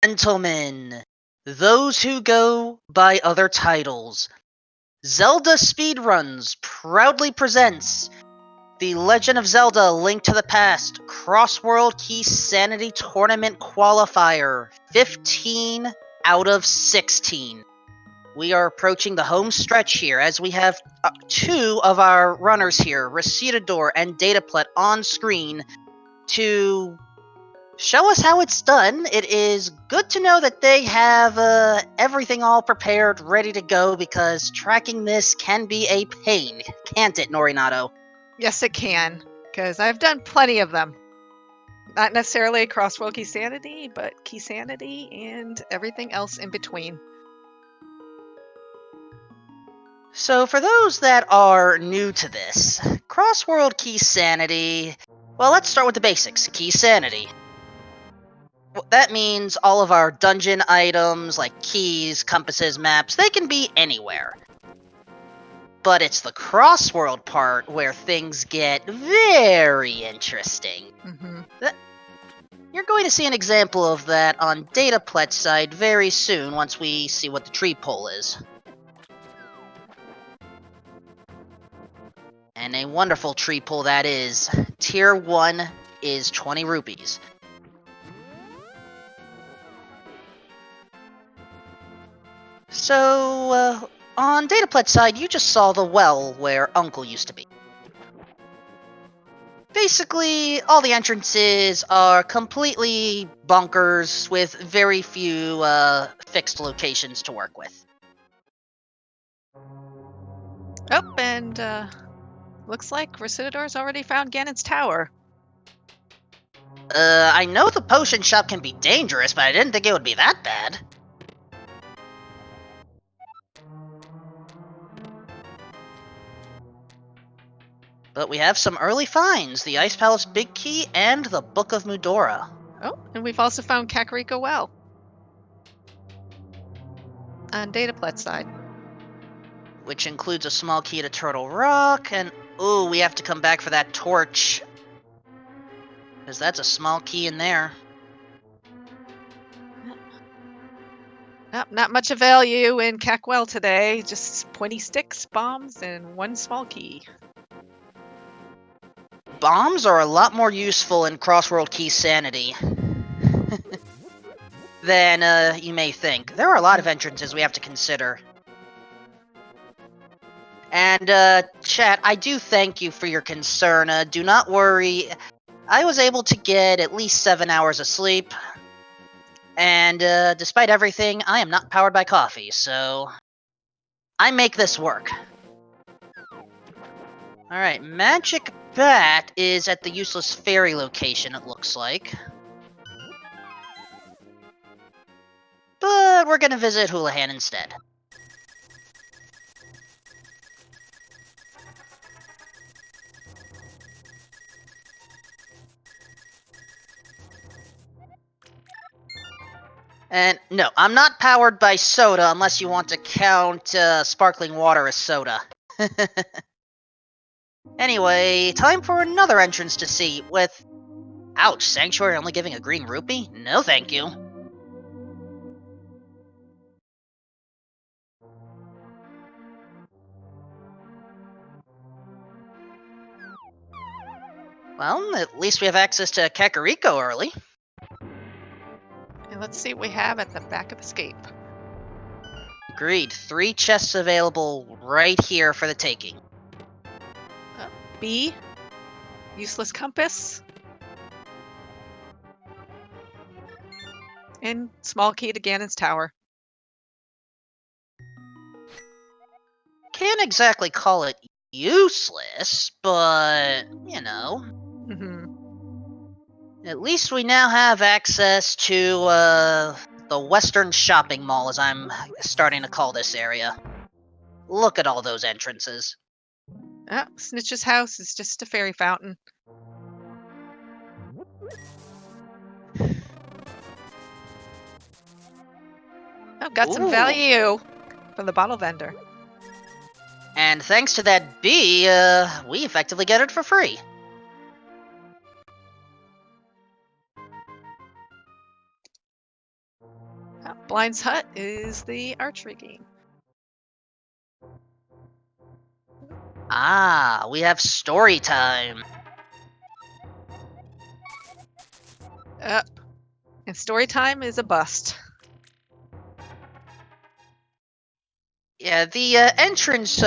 Gentlemen, those who go by other titles, Zelda Speedruns proudly presents the Legend of Zelda: Link to the Past Crossworld Keysanity Tournament Qualifier 15 out of 16. We are approaching the home stretch here as we have two of our runners here, Recitador and Dataplet, on screen to show us how it's done. It is good to know that they have everything all prepared, ready to go, because tracking this can be a pain, can't it, Norinato? Yes, it can, because I've done plenty of them. Not necessarily Crossworld Keysanity, but Keysanity and everything else in between. So for those that are new to this, Crossworld Keysanity, well, let's start with the basics. Keysanity. That means all of our dungeon items, like keys, compasses, maps, they can be anywhere. But it's the crossworld part where things get very interesting. Mm-hmm. You're going to see an example of that on Dataplet's side very soon once we see what the tree pole is. And a wonderful tree pull that is. Tier 1 is 20 rupees. So, on Dataplet's side, you just saw the well where Uncle used to be. Basically, all the entrances are completely bunkers with very few fixed locations to work with. Oh, and looks like Recitador's already found Ganon's tower. I know the potion shop can be dangerous, but I didn't think it would be that bad. But we have some early finds, the Ice Palace Big Key and the Book of Mudora. Oh, and we've also found Kakariko Well on Dataplet's side. Which includes a small key to Turtle Rock, and ooh, we have to come back for that torch. Because that's a small key in there. Not much of value in Cackwell today, just pointy sticks, bombs, and one small key. Bombs are a lot more useful in Crossworld Keysanity than you may think. There are a lot of entrances we have to consider. And, chat, I do thank you for your concern. Do not worry. I was able to get at least 7 hours of sleep. And, despite everything, I am not powered by coffee, so I make this work. Alright, Magic Bat is at the Useless Fairy location, it looks like. But we're gonna visit Houlihan instead. And no, I'm not powered by soda unless you want to count sparkling water as soda. Anyway, time for another entrance to see with... Ouch, Sanctuary only giving a green rupee? No thank you. Well, at least we have access to Kakariko early. And let's see what we have at the back of Escape. Agreed. 3 chests available right here for the taking. B, Useless Compass, and small key to Ganon's tower. Can't exactly call it useless, but, you know. At least we now have access to, the Western Shopping Mall, as I'm starting to call this area. Look at all those entrances. Snitch's house is just a fairy fountain. Oh, got some value from the bottle vendor. And thanks to that bee, we effectively get it for free. Blind's Hut is the archery game. Ah, we have story time. And story time is a bust. Yeah, the entrance.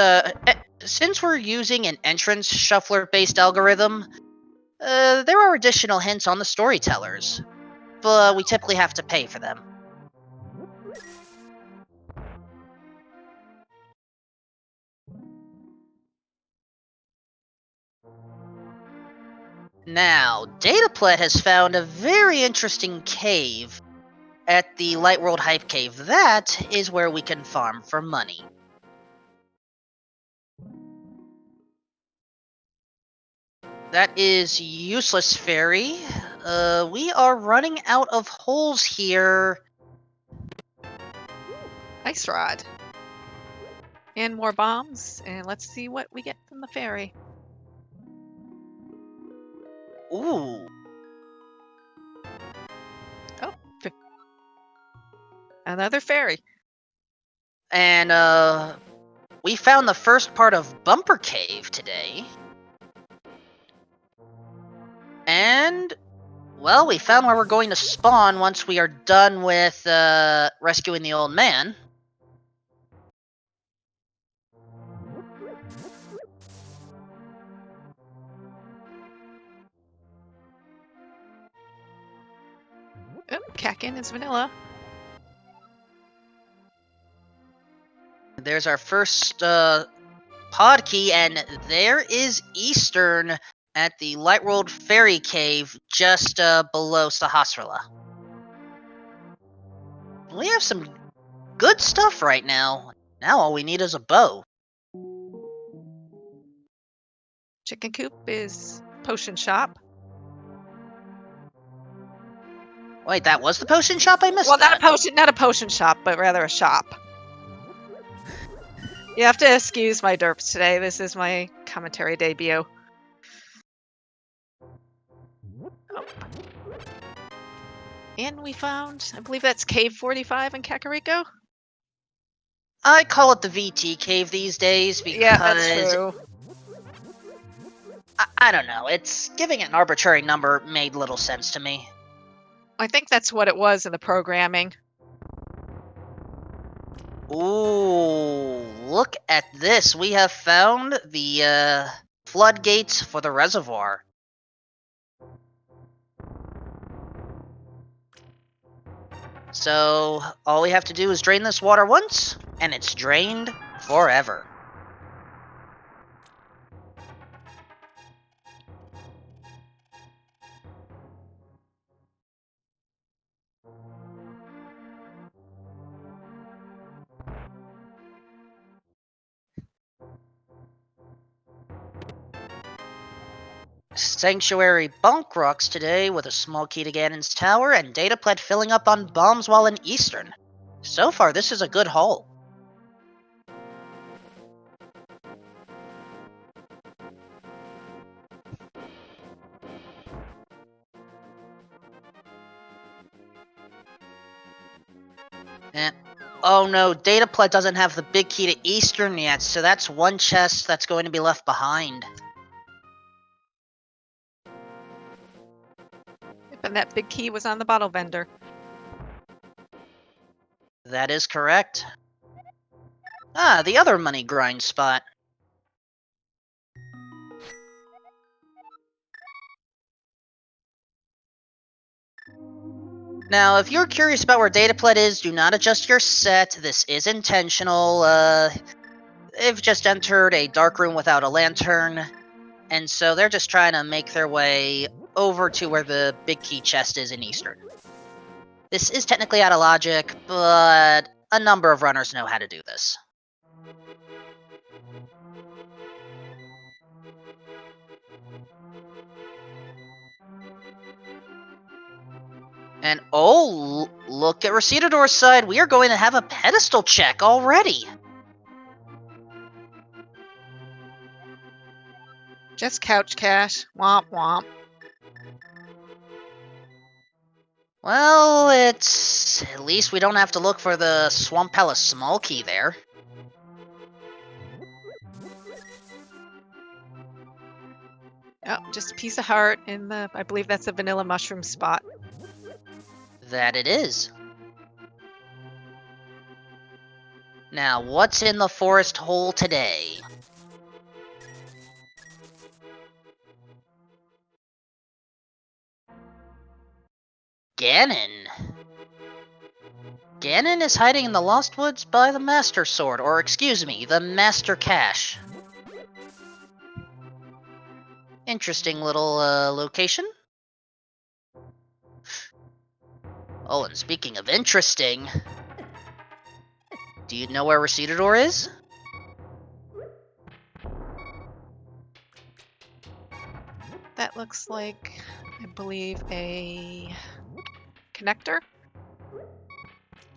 Since we're using an entrance shuffler-based algorithm, there are additional hints on the storytellers, but we typically have to pay for them. Now, Dataplet has found a very interesting cave at the Lightworld Hype Cave. That is where we can farm for money. That is useless, fairy. We are running out of holes here. Ice rod. And more bombs. And let's see what we get from the fairy. Ooh. Oh, another fairy. And, we found the first part of Bumper Cave today. And, well, we found where we're going to spawn once we are done with, rescuing the old man. Oh, Kakin is vanilla. There's our first, pod key, and there is Eastern at the Lightworld Fairy Cave just, below Sahasrara. We have some good stuff right now. Now all we need is a bow. Chicken coop is potion shop. Wait, that was the potion shop? I missed Well, that. not a potion shop, but rather a shop. You have to excuse my derps today. This is my commentary debut. Oh. And we found, I believe that's Cave 45 in Kakariko. I call it the VT cave these days because Yeah, that's true. I don't know. It's giving it an arbitrary number made little sense to me. I think that's what it was in the programming. Ooh, look at this. We have found the floodgates for the reservoir. So all we have to do is drain this water once, and it's drained forever. Sanctuary bunk rocks today with a small key to Ganon's tower and Dataplet filling up on bombs while in Eastern. So far, this is a good haul. Oh no, Dataplet doesn't have the big key to Eastern yet, so that's one chest that's going to be left behind. And that big key was on the bottle vendor. That is correct. Ah, the other money grind spot. Now, if you're curious about where Dataplet is, do not adjust your set. This is intentional. They've just entered a dark room without a lantern, and so they're just trying to make their way over to where the big key chest is in Eastern. This is technically out of logic, but a number of runners know how to do this. And oh, look at Recitador's side. We are going to have a pedestal check already. Just couch cash. Womp womp. Well, it's... At least we don't have to look for the Swamp Palace small key there. Oh, just a piece of heart in the, I believe that's a vanilla mushroom spot. That it is. Now, what's in the forest hole today? Ganon. Ganon is hiding in the Lost Woods by the Master Sword, or excuse me, the Master Cache. Interesting little location. Oh, and speaking of interesting, do you know where Recedador is? That looks like, I believe, a connector.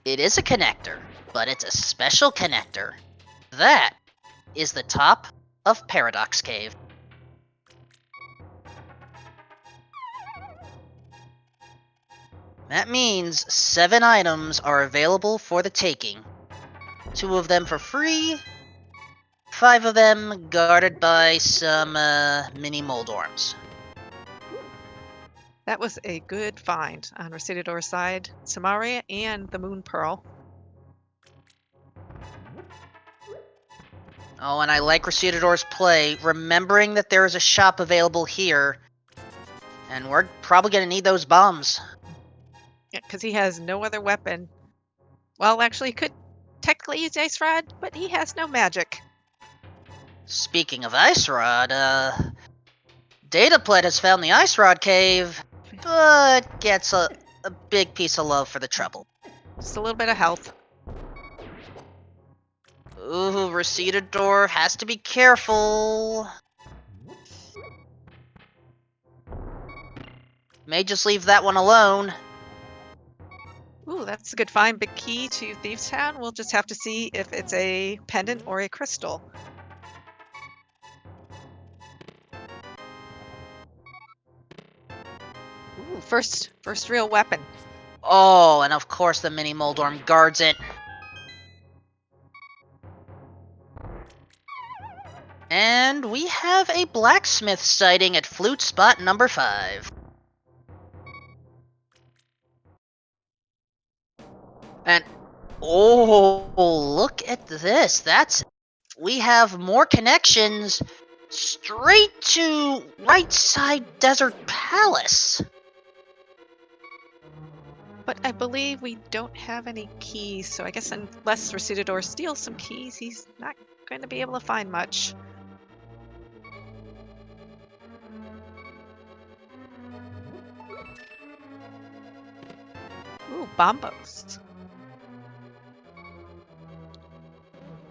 It is a connector, but it's a special connector. That is the top of Paradox Cave. That means 7 items are available for the taking. 2 of them for free, 5 of them guarded by some mini Moldorms. That was a good find on Recedador's side. Samaria and the Moon Pearl. Oh, and I like Recedador's play, remembering that there is a shop available here, and we're probably going to need those bombs. Yeah, because he has no other weapon. Well, actually, he could technically use Ice Rod, but he has no magic. Speaking of Ice Rod, Dataplet has found the Ice Rod Cave, but gets a big piece of love for the trouble. Just a little bit of health. Ooh, Recedador has to be careful. May just leave that one alone. Ooh, that's a good find. Big key to Thieves Town. We'll just have to see if it's a pendant or a crystal. Ooh, first real weapon. Oh, and of course the mini Moldorm guards it. And we have a blacksmith sighting at flute spot number 5. And oh, look at this. We have more connections straight to right side Desert Palace. But I believe we don't have any keys, so I guess unless Recedador steals some keys, he's not going to be able to find much. Ooh, bombos.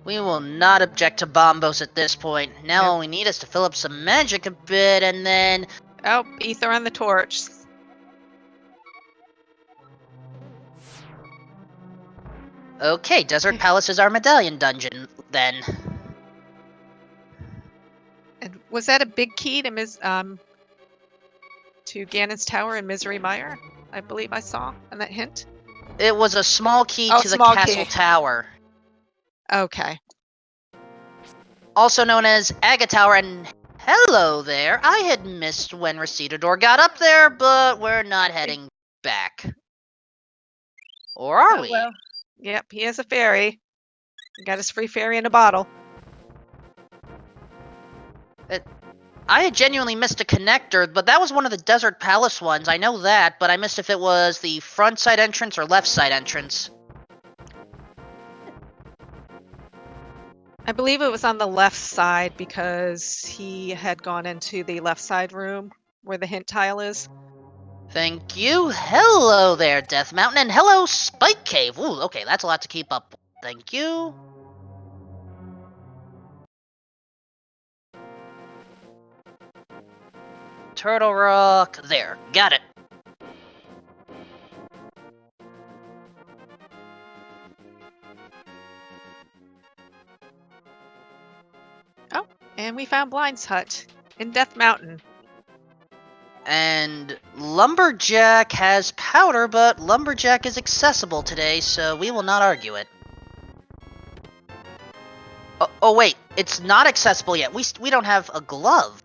We will not object to bombos at this point. Now Nope. all we need is to fill up some magic a bit, and then... Oh, ether on the torch. Okay, Desert Palace is our medallion dungeon, then. And was that a big key to Ganon's Tower in Misery Mire? I believe I saw on that hint. It was a small key Oh, to the small castle key. tower. Okay. Also known as Aga Tower, and hello there. I had missed when Recedador got up there, but we're not heading back. Or are we? Well. Yep, he has a fairy. He got his free fairy in a bottle. I had genuinely missed a connector, but that was one of the Desert Palace ones. I know that, but I missed if it was the front side entrance or left side entrance. I believe it was on the left side because he had gone into the left side room where the hint tile is. Thank you. Hello there, Death Mountain, and hello, Spike Cave. Ooh, okay, that's a lot to keep up with. Thank you. Turtle Rock. There, got it. Oh, and we found Blind's hut in Death Mountain. And Lumberjack has powder, but Lumberjack is accessible today, so we will not argue it. Oh wait, it's not accessible yet. We don't have a glove.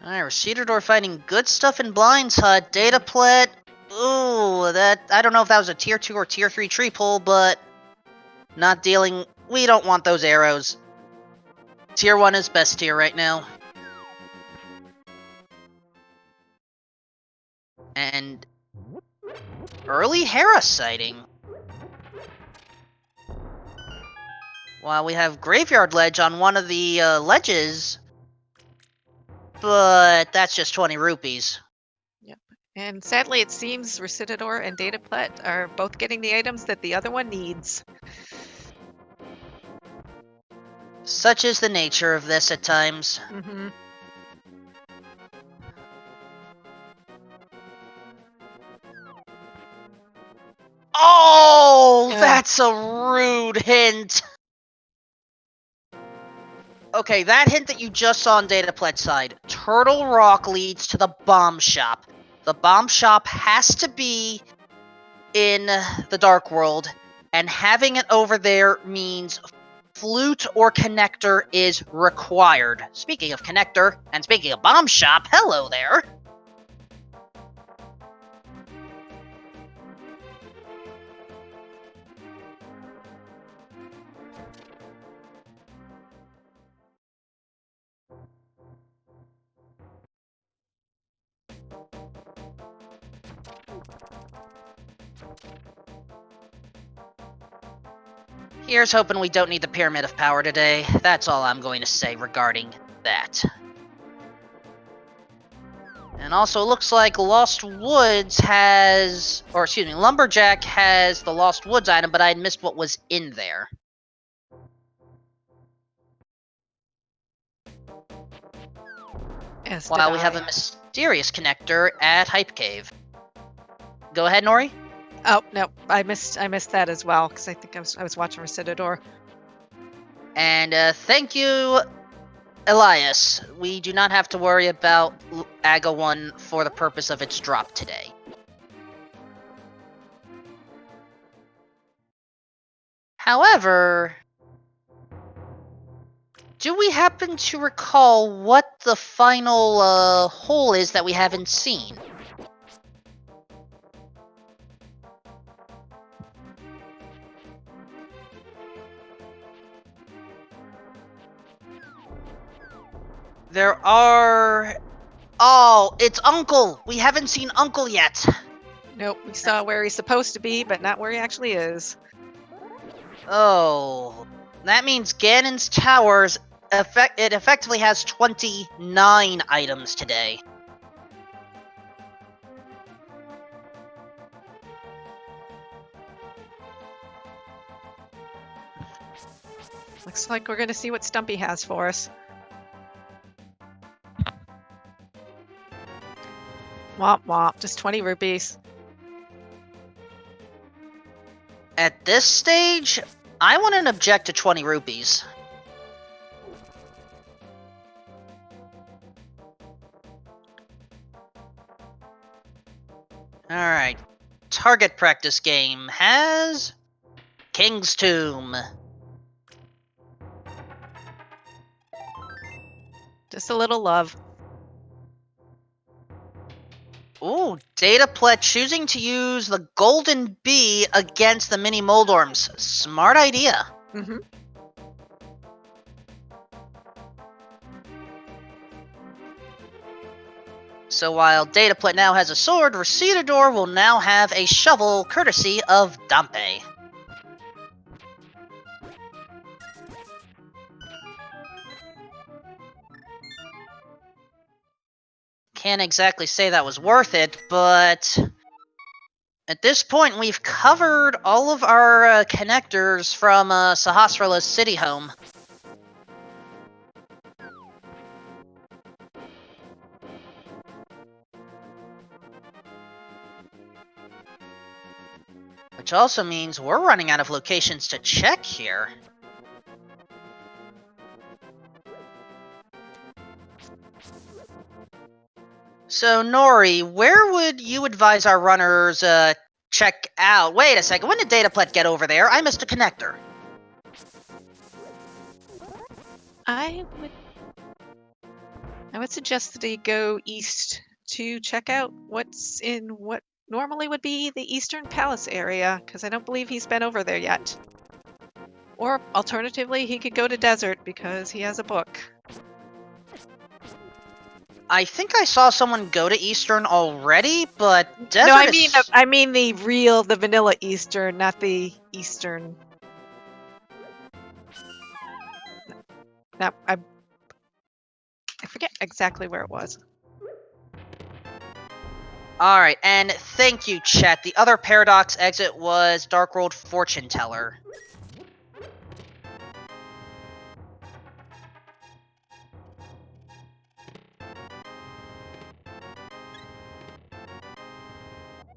Alright, Recedador finding good stuff in Blind's Hut. Dataplet. Ooh, I don't know if that was a tier 2 or tier 3 tree pull, but not dealing. We don't want those arrows. Tier 1 is best tier right now. And early Hera sighting. While we have Graveyard Ledge on one of the ledges, but that's just 20 rupees. Yep. And sadly, it seems Recitador and Dataplet are both getting the items that the other one needs. Such is the nature of this at times. Mm-hmm. Oh, that's a rude hint. Okay, that hint that you just saw on Dataplet's side. Turtle Rock leads to the bomb shop. The bomb shop has to be in the Dark World, and having it over there means flute or connector is required. Speaking of connector, and speaking of bomb shop, hello there. Here's hoping we don't need the Pyramid of Power today. That's all I'm going to say regarding that. And also, it looks like Lost Woods has... Or, excuse me, Lumberjack has the Lost Woods item, but I had missed what was in there. While we have a mysterious connector at Hype Cave. Go ahead, Nori. Oh no, I missed that as well because I think I was watching Recitador. And thank you, Elias. We do not have to worry about Aga 1 for the purpose of its drop today. However, do we happen to recall what the final hole is that we haven't seen? There are... Oh, it's Uncle! We haven't seen Uncle yet! Nope, we saw where he's supposed to be, but not where he actually is. Oh, that means Ganon's Towers, it effectively has 29 items today. Looks like we're going to see what Stumpy has for us. Womp womp, just 20 rupees. At this stage, I wouldn't object to 20 rupees. Alright. Target practice game has... King's Tomb. Just a little love. Ooh, Dataplet choosing to use the Golden Bee against the Mini Moldorms. Smart idea. Mm-hmm. So while Dataplet now has a sword, Recitador will now have a shovel courtesy of Dampe. Can't exactly say that was worth it, but at this point we've covered all of our connectors from Sahasrara's city home. Which also means we're running out of locations to check here. So, Nori, where would you advise our runners check out? Wait a second, when did Dataplet get over there? I missed a connector. I would suggest that he go east to check out what's in what normally would be the Eastern Palace area, because I don't believe he's been over there yet. Or alternatively, he could go to Desert because he has a book. I think I saw someone go to Eastern already, but Desert No, is... I mean the vanilla Eastern, not the Eastern. No, I forget exactly where it was. Alright, and thank you, chat. The other Paradox exit was Dark World Fortune Teller.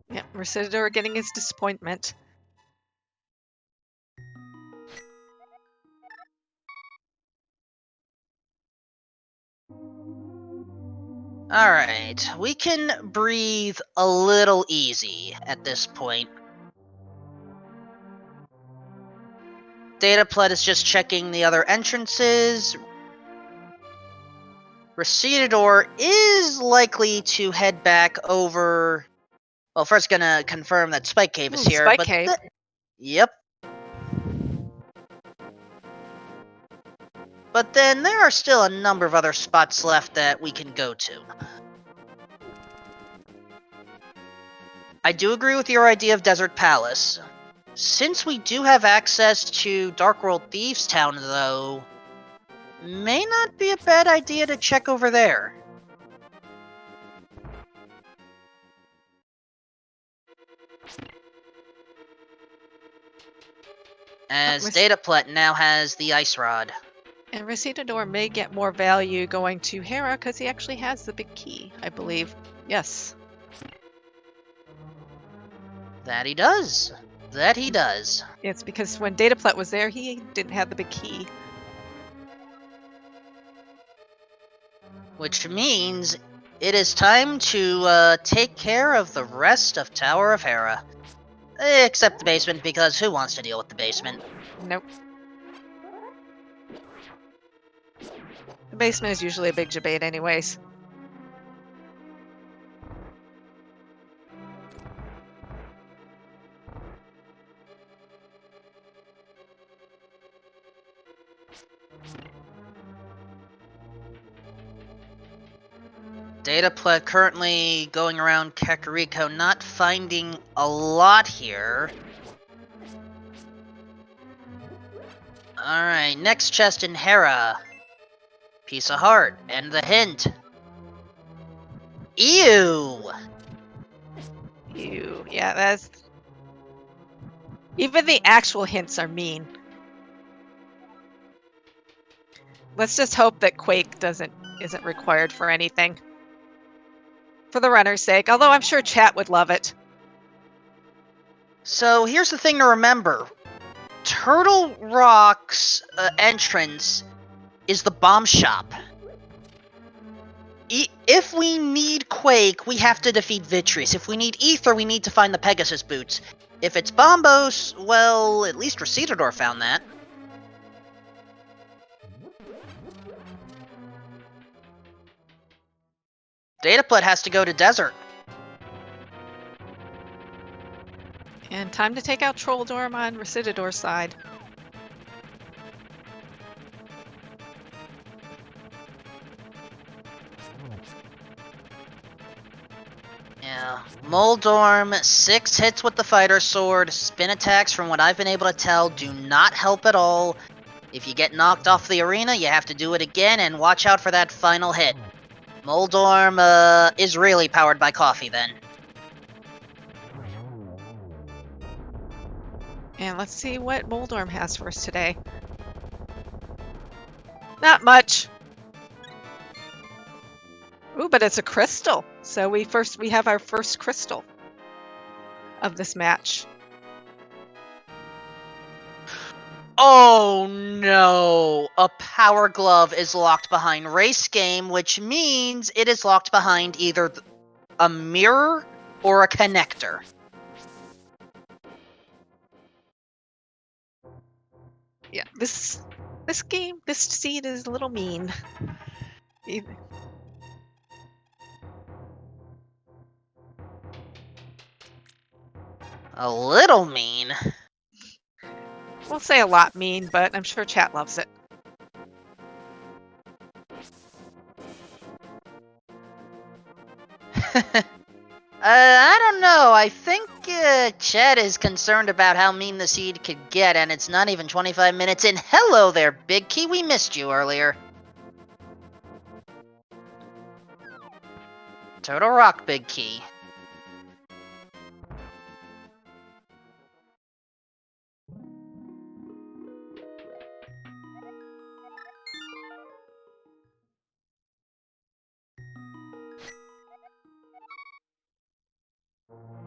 Yeah, Recidor getting his disappointment. Alright, we can breathe a little easy at this point. Dataplet is just checking the other entrances. Recidor is likely to head back over... Well, first gonna confirm that Spike Cave is here, Spike but... Cave. Yep. But then there are still a number of other spots left that we can go to. I do agree with your idea of Desert Palace. Since we do have access to Dark World Thieves Town, though, may not be a bad idea to check over there. As Dataplet now has the Ice Rod. And Recidor may get more value going to Hera because he actually has the big key, I believe. Yes. That he does. That he does. It's because when Dataplet was there, he didn't have the big key. Which means it is time to take care of the rest of Tower of Hera. Except the basement, because who wants to deal with the basement? Nope. The basement is usually a big debate anyways. Dataplet currently going around Kakariko, not finding a lot here. Alright, next chest in Hera. Piece of heart, and the hint. Ew! Ew. Yeah, that's... Even the actual hints are mean. Let's just hope that Quake isn't required for anything. For the runner's sake, although I'm sure chat would love it. So here's the thing to remember. Turtle Rock's entrance is the bomb shop. If we need Quake, we have to defeat Vitreous. If we need Ether, we need to find the Pegasus boots. If it's Bombos, well, at least Recidor found that. Dataplet has to go to Desert. And time to take out Trolldorm on Recidor's side. Yeah, Moldorm, 6 hits with the Fighter Sword. Spin attacks, from what I've been able to tell, do not help at all. If you get knocked off the arena, you have to do it again, and watch out for that final hit. Moldorm is really powered by coffee then. And let's see what Moldorm has for us today. Not much. Ooh, but it's a crystal. So we have our first crystal of this match. Oh no! A power glove is locked behind race game, which means it is locked behind either a mirror or a connector. Yeah, this game, this seed is a little mean. A little mean. We'll say a lot mean, but I'm sure chat loves it. I don't know. I think Chet is concerned about how mean the seed could get, and it's not even 25 minutes in. Hello there, Big Key. We missed you earlier. Turtle Rock, Big Key.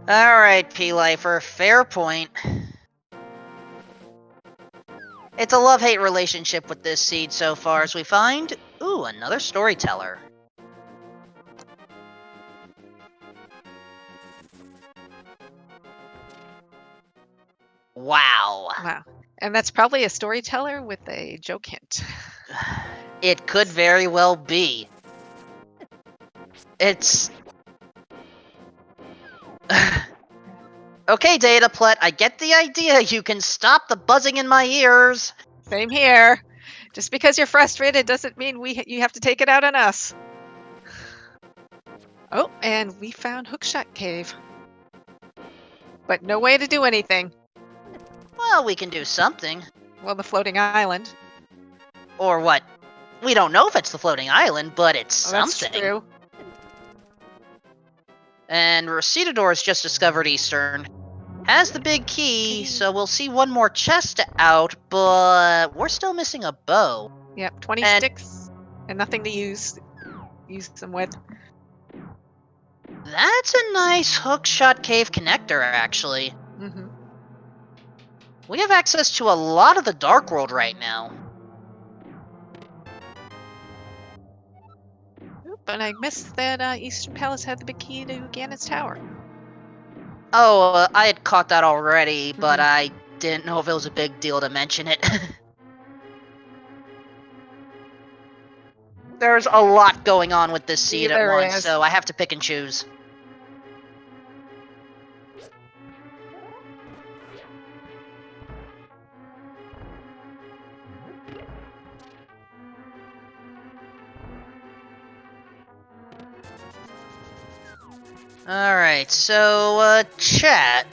Alright, P-Lifer, fair point. It's a love-hate relationship with this seed so far, as we find... Ooh, another storyteller. Wow. Wow. And that's probably a storyteller with a joke hint. It could very well be. It's... Okay, Dataplet, I get the idea. You can stop the buzzing in my ears. Same here. Just because you're frustrated doesn't mean you have to take it out on us. Oh, and we found Hookshot Cave. But no way to do anything. Well, we can do something. Well, the floating island. Or what? We don't know if it's the floating island, but it's something. That's true. And Recitador's just discovered Eastern. Has the big key, so we'll see one more chest out, but we're still missing a bow. Yep, 20 sticks and nothing to use them with. That's a nice hookshot cave connector, actually. Mm-hmm. We have access to a lot of the Dark World right now. Oop, and I missed that Eastern Palace had the big key to Ganon's Tower. Oh, I had caught that already, but I didn't know if it was a big deal to mention it. There's a lot going on with this seed at once, so I have to pick and choose. Alright, so, chat.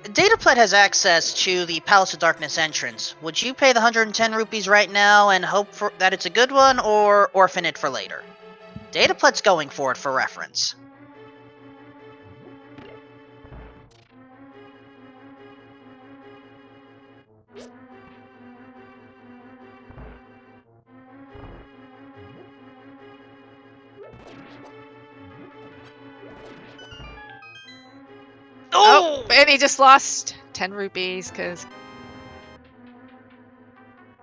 Dataplet has access to the Palace of Darkness entrance. Would you pay the 110 rupees right now and hope that it's a good one, or orphan it for later? Dataplet's going for it for reference. Oh, and he just lost 10 rupees because...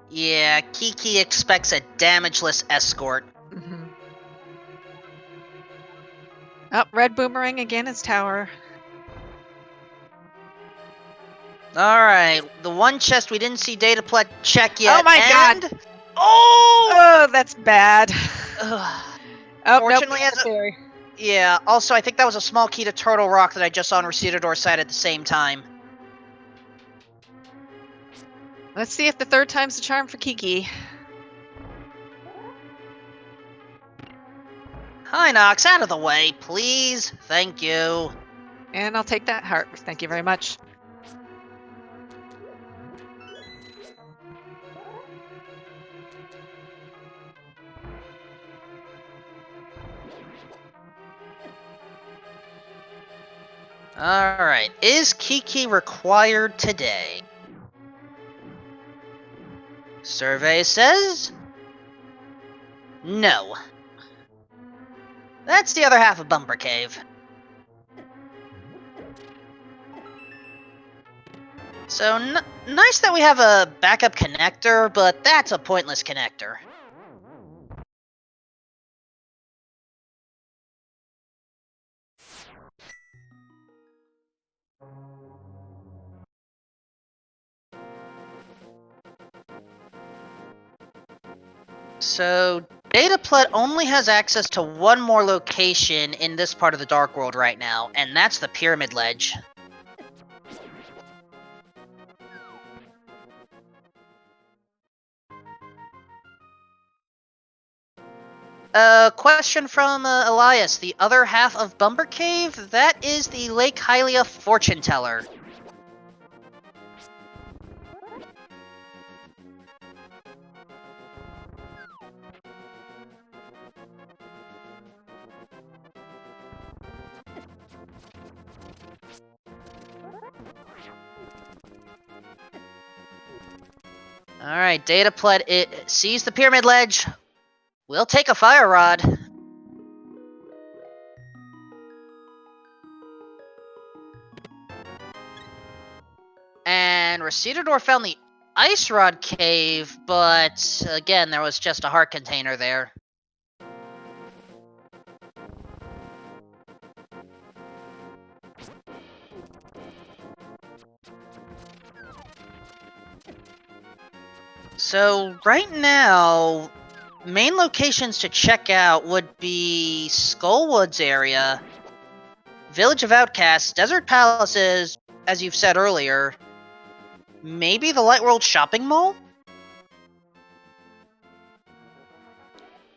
Yeah, Kiki expects a damageless escort. Mm-hmm. Oh, red boomerang again is tower. Alright, the one chest we didn't see Dataplet check yet. Oh my god! Oh! Oh, that's bad. Oh, Fortunately, nope, yeah, also, I think that was a small key to Turtle Rock that I just saw on Recitador's side at the same time. Let's see if the third time's the charm for Kiki. Hi, Nox, out of the way, please. Thank you. And I'll take that heart. Thank you very much. Alright, is Kiki required today? Survey says... no. That's the other half of Bumper Cave. So, nice that we have a backup connector, but that's a pointless connector. So, Dataplet only has access to one more location in this part of the Dark World right now, and that's the Pyramid Ledge. Question from Elias. The other half of Bumper Cave? That is the Lake Hylia Fortune Teller. Alright, Dataplet, it sees the Pyramid Ledge. We'll take a Fire Rod. And Recedador found the Ice Rod Cave, but again, there was just a heart container there. So, right now, main locations to check out would be Skullwoods area, Village of Outcasts, Desert Palaces, as you've said earlier, maybe the Light World Shopping Mall?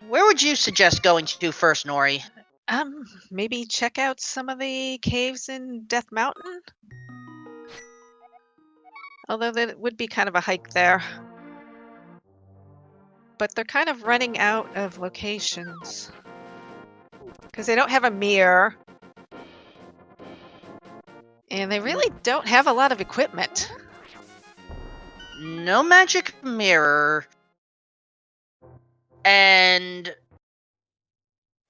Where would you suggest going to first, Nori? Maybe check out some of the caves in Death Mountain? Although that would be kind of a hike there. But they're kind of running out of locations. Because they don't have a mirror. And they really don't have a lot of equipment. No magic mirror. And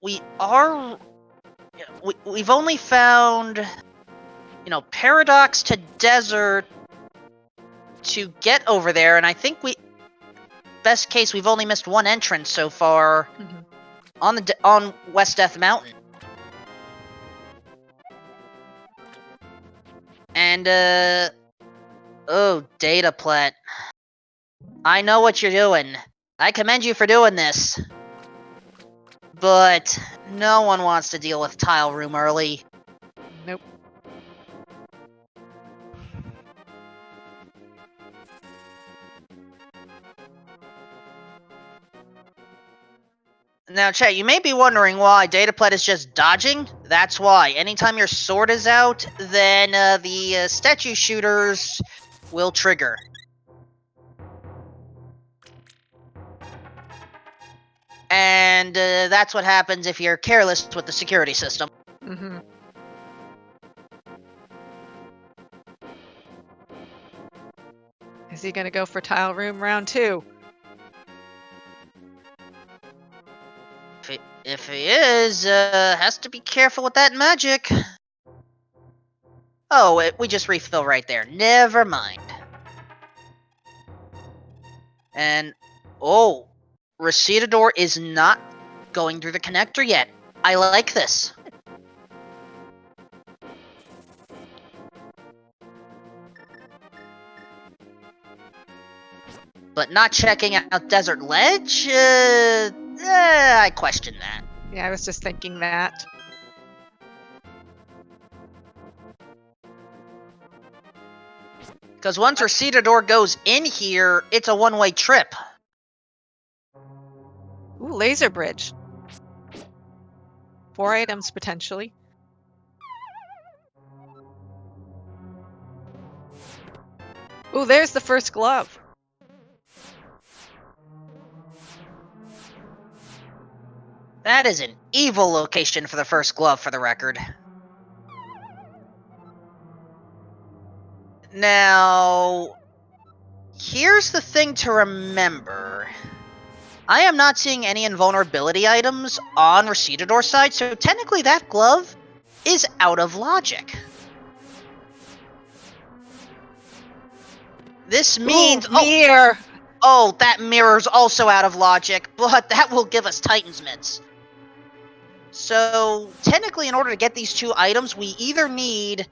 we've only found, Paradox to Desert to get over there, and I think best case, we've only missed one entrance so far on West Death Mountain. And, Dataplet. I know what you're doing. I commend you for doing this. But no one wants to deal with Tile Room early. Nope. Now, chat, you may be wondering why Dataplet is just dodging. That's why. Anytime your sword is out, then the statue shooters will trigger. And that's what happens if you're careless with the security system. Mm-hmm. Is he going to go for Tile Room round 2? If he is, has to be careful with that magic. Oh, we just refill right there. Never mind. And, Recedador is not going through the connector yet. I like this. But not checking out Desert Ledge? I question that. Yeah, I was just thinking that. Because once Recedador goes in here, it's a one-way trip. Ooh, laser bridge. 4 items, potentially. Ooh, there's the first glove. That is an evil location for the first glove, for the record. Now, here's the thing to remember. I am not seeing any invulnerability items on Recedador's side, so technically that glove is out of logic. This means... Ooh, mirror! Oh, that mirror's also out of logic, but that will give us Titan's Mitts. So, technically, in order to get these two items, we either need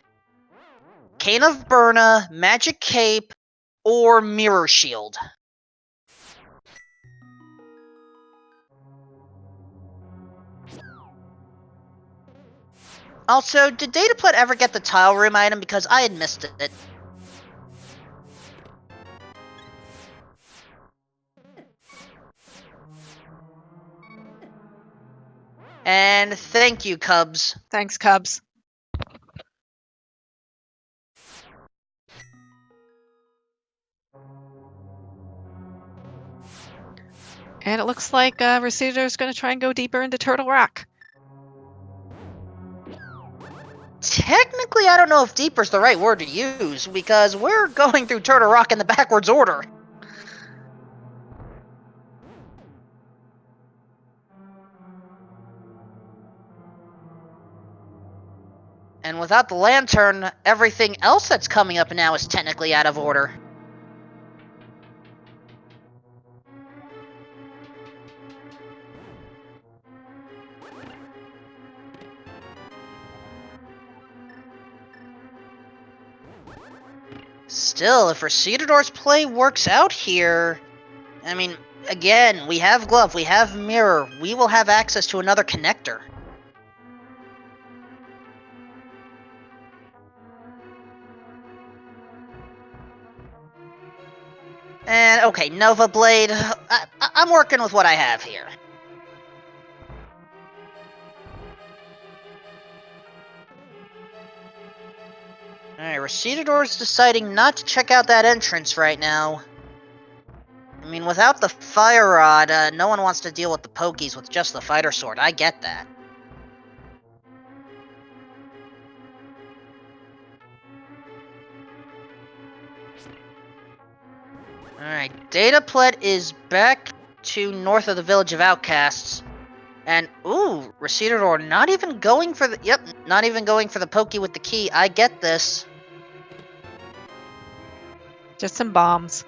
Cane of Burna, Magic Cape, or Mirror Shield. Also, did Dataplet ever get the tile room item? Because I had missed it. And thank you, Cubs. Thanks, Cubs. And it looks like Receiver is going to try and go deeper into Turtle Rock. Technically, I don't know if deeper's the right word to use, because we're going through Turtle Rock in the backwards order. And without the lantern, everything else that's coming up now is technically out of order. Still, if Recedador's play works out here... I mean, again, we have Glove, we have Mirror, we will have access to another connector. And, okay, Nova Blade, I'm working with what I have here. Alright, Recedador's deciding not to check out that entrance right now. I mean, without the Fire Rod, no one wants to deal with the Pokies with just the Fighter Sword, I get that. Alright, Dataplet is back to north of the Village of Outcasts. And, ooh, Recedador not even going for the... Yep, not even going for the Pokey with the key. I get this. Just some bombs.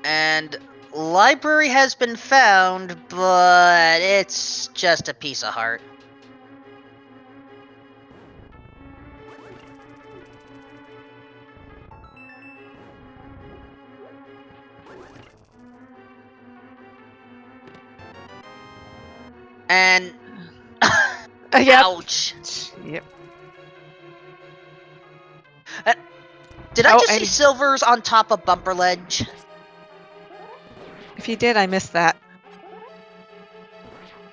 And library has been found, but it's just a piece of heart. And... Yep. Ouch. Yep. Did I Oh, just see and Silvers on top of Bumper Ledge? if you did, I missed that.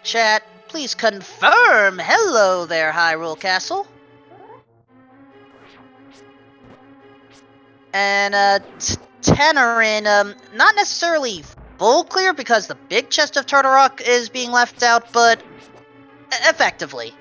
Chat, please confirm. Hello there, Hyrule Castle. And, Tenorin, not necessarily full clear because the big chest of Turtle Rock is being left out, but effectively.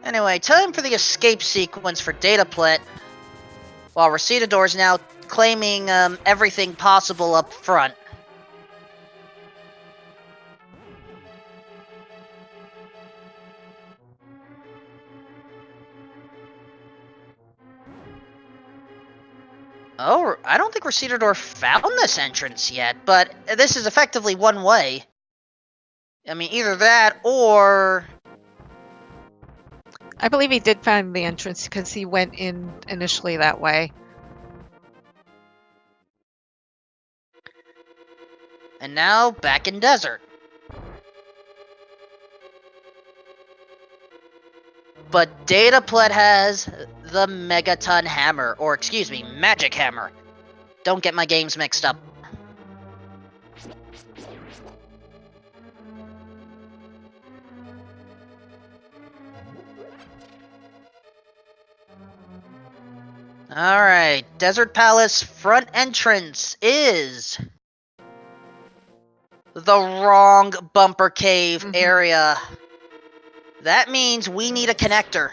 Anyway, time for the escape sequence for Dataplet, while Recedador's now claiming everything possible up front. Oh, I don't think Recedador found this entrance yet, but this is effectively one way. I mean, either that or... I believe he did find the entrance because he went in initially that way. And now, back in Desert. But Dataplet has the Megaton Hammer, or excuse me, Magic Hammer. Don't get my games mixed up. Alright, Desert Palace front entrance is... the wrong Bumper Cave area. That means we need a connector.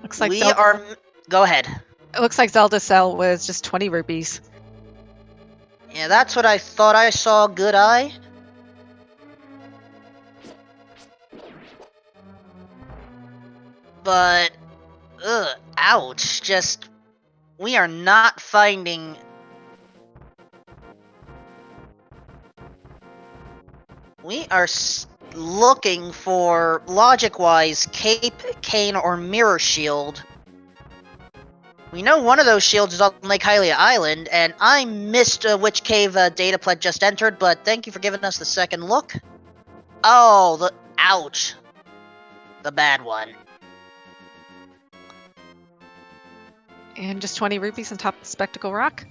Looks like We are... Go ahead. It looks like Zelda Cell was just 20 rupees. Yeah, that's what I thought I saw, Good Eye. But... Ugh, ouch. Just... We are not finding... We are looking for, logic-wise, Cape, Cane, or Mirror Shield. We know one of those shields is on Lake Hylia Island, and I missed which cave Dataplet just entered, but thank you for giving us the second look. Oh, the... Ouch. The bad one. And just 20 rupees on top of the Spectacle Rock.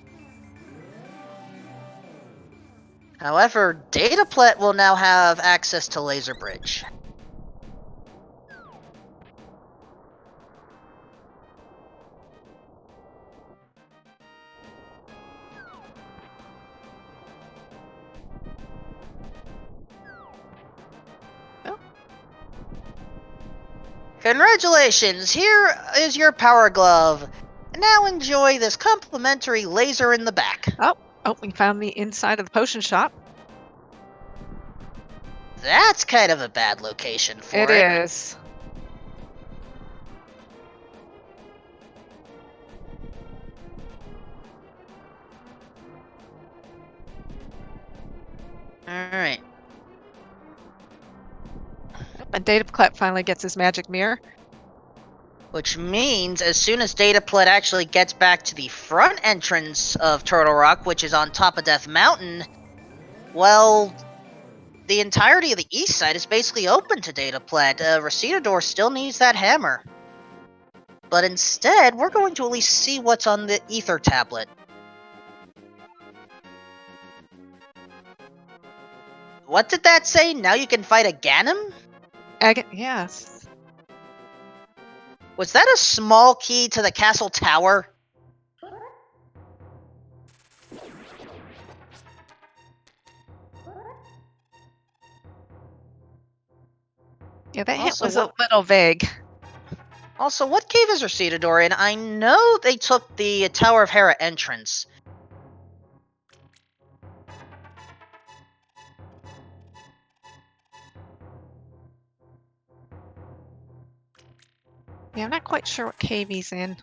However, Dataplet will now have access to Laser Bridge. Oh. Congratulations! Here is your Power Glove. Now enjoy this complimentary laser in the back. Oh, we found the inside of the potion shop. That's kind of a bad location for it. It is. Alright. And Dataplet finally gets his magic mirror. Which means as soon as Dataplet actually gets back to the front entrance of Turtle Rock, which is on top of Death Mountain, well, the entirety of the east side is basically open to Dataplet. Recitador still needs that hammer. But instead, we're going to at least see what's on the Ether tablet. What did that say? Now you can fight a Ganem? Yes. Was that a small key to the castle tower? Yeah, that hint Also, was a little vague. Also, what cave is Recitador in? I know they took the Tower of Hera entrance. Yeah, I'm not quite sure what cave he's in.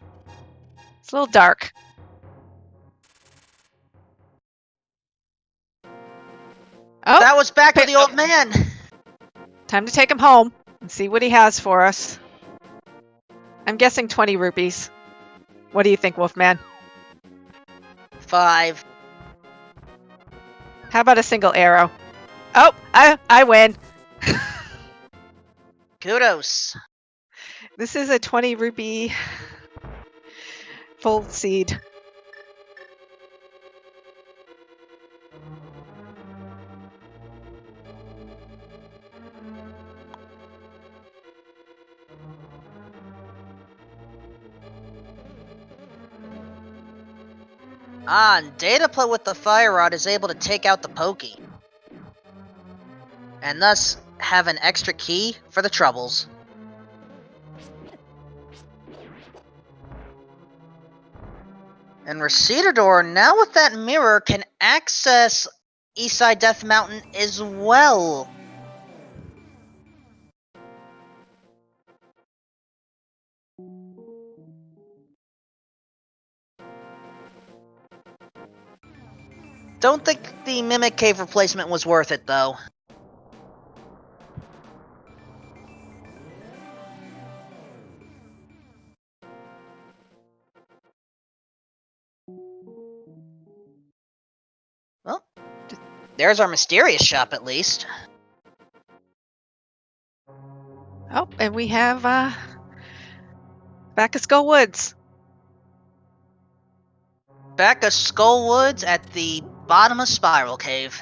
It's a little dark. Oh, That was back to the old man! time to take him home and see what he has for us. I'm guessing 20 rupees. What do you think, Wolfman? 5. How about a single arrow? Oh, I win. Kudos. This is a 20 rupee full seed. And Dataplet with the Fire Rod is able to take out the Pokey. And thus have an extra key for the troubles. And Recitador, now with that mirror, can access Eastside Death Mountain as well. Don't think the Mimic Cave replacement was worth it, though. Well, there's our mysterious shop, at least. Oh, and we have back of Skull Woods. Back of Skull Woods at the bottom of Spiral Cave.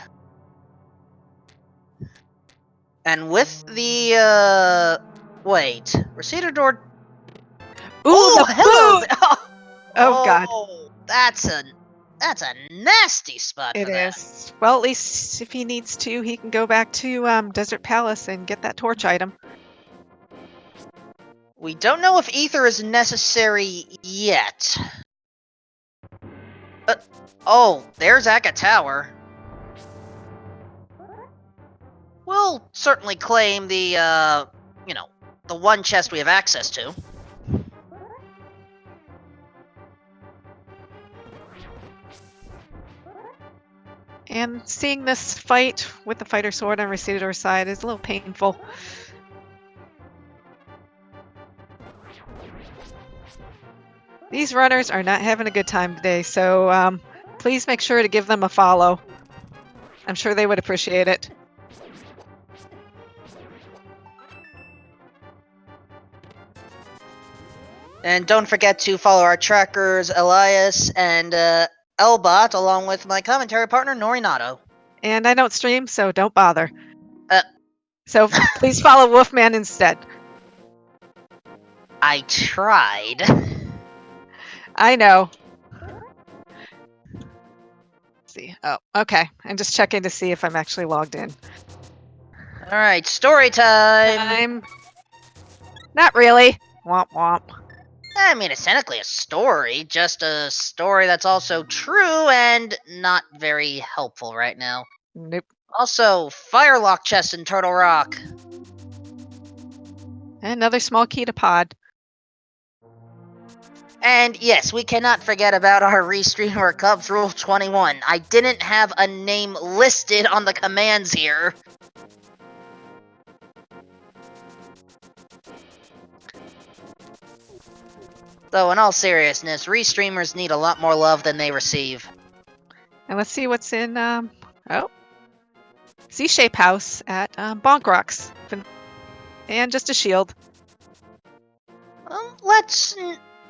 And with the, wait. Recitador... Ooh, Oh, the hello! boot! Oh, God. That's That's a nasty spot It for that. is. Well, at least if he needs to, he can go back to Desert Palace and get that torch item. We don't know if ether is necessary yet. Oh, there's Akka Tower. We'll certainly claim the, the one chest we have access to. And seeing this fight with the fighter sword on Recedador's side is a little painful. These runners are not having a good time today, so please make sure to give them a follow. I'm sure they would appreciate it. And don't forget to follow our trackers, Elias and Elbot, along with my commentary partner, Norinato. And I don't stream, so don't bother. Uh. So please follow Wolfman instead. I tried. I know. Let's see. Oh, okay. I'm just checking to see if I'm actually logged in. Alright, story time! Not really. Womp womp. I mean, it's technically a story, just a story that's also true and not very helpful right now. Nope. Also, Firelock chest in Turtle Rock. Another small key to pod. And yes, we cannot forget about our Restreamer Cubs Rule 21. I didn't have a name listed on the commands here. Though, in all seriousness, Restreamers need a lot more love than they receive. And let's see what's in, Z-shape house at Bonk Rocks. And just a shield. Let's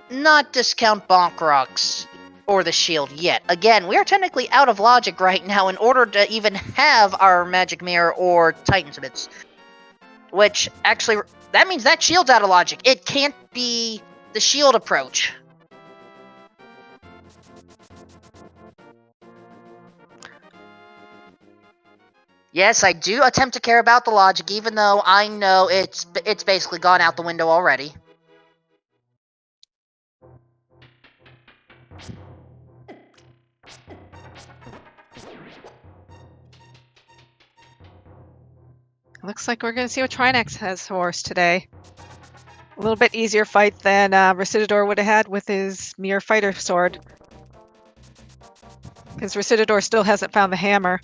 not discount Bonk Rocks or the shield yet. Again, we are technically out of logic right now in order to even have our Magic Mirror or Titan's Bits. Which, actually, that means that shield's out of logic. It can't be the shield approach. Yes, I do attempt to care about the logic, even though I know it's basically gone out the window already. Looks like we're going to see what Trinex has for us today. A little bit easier fight than Recedador would have had with his Mirror Fighter sword. Because Recedador still hasn't found the hammer.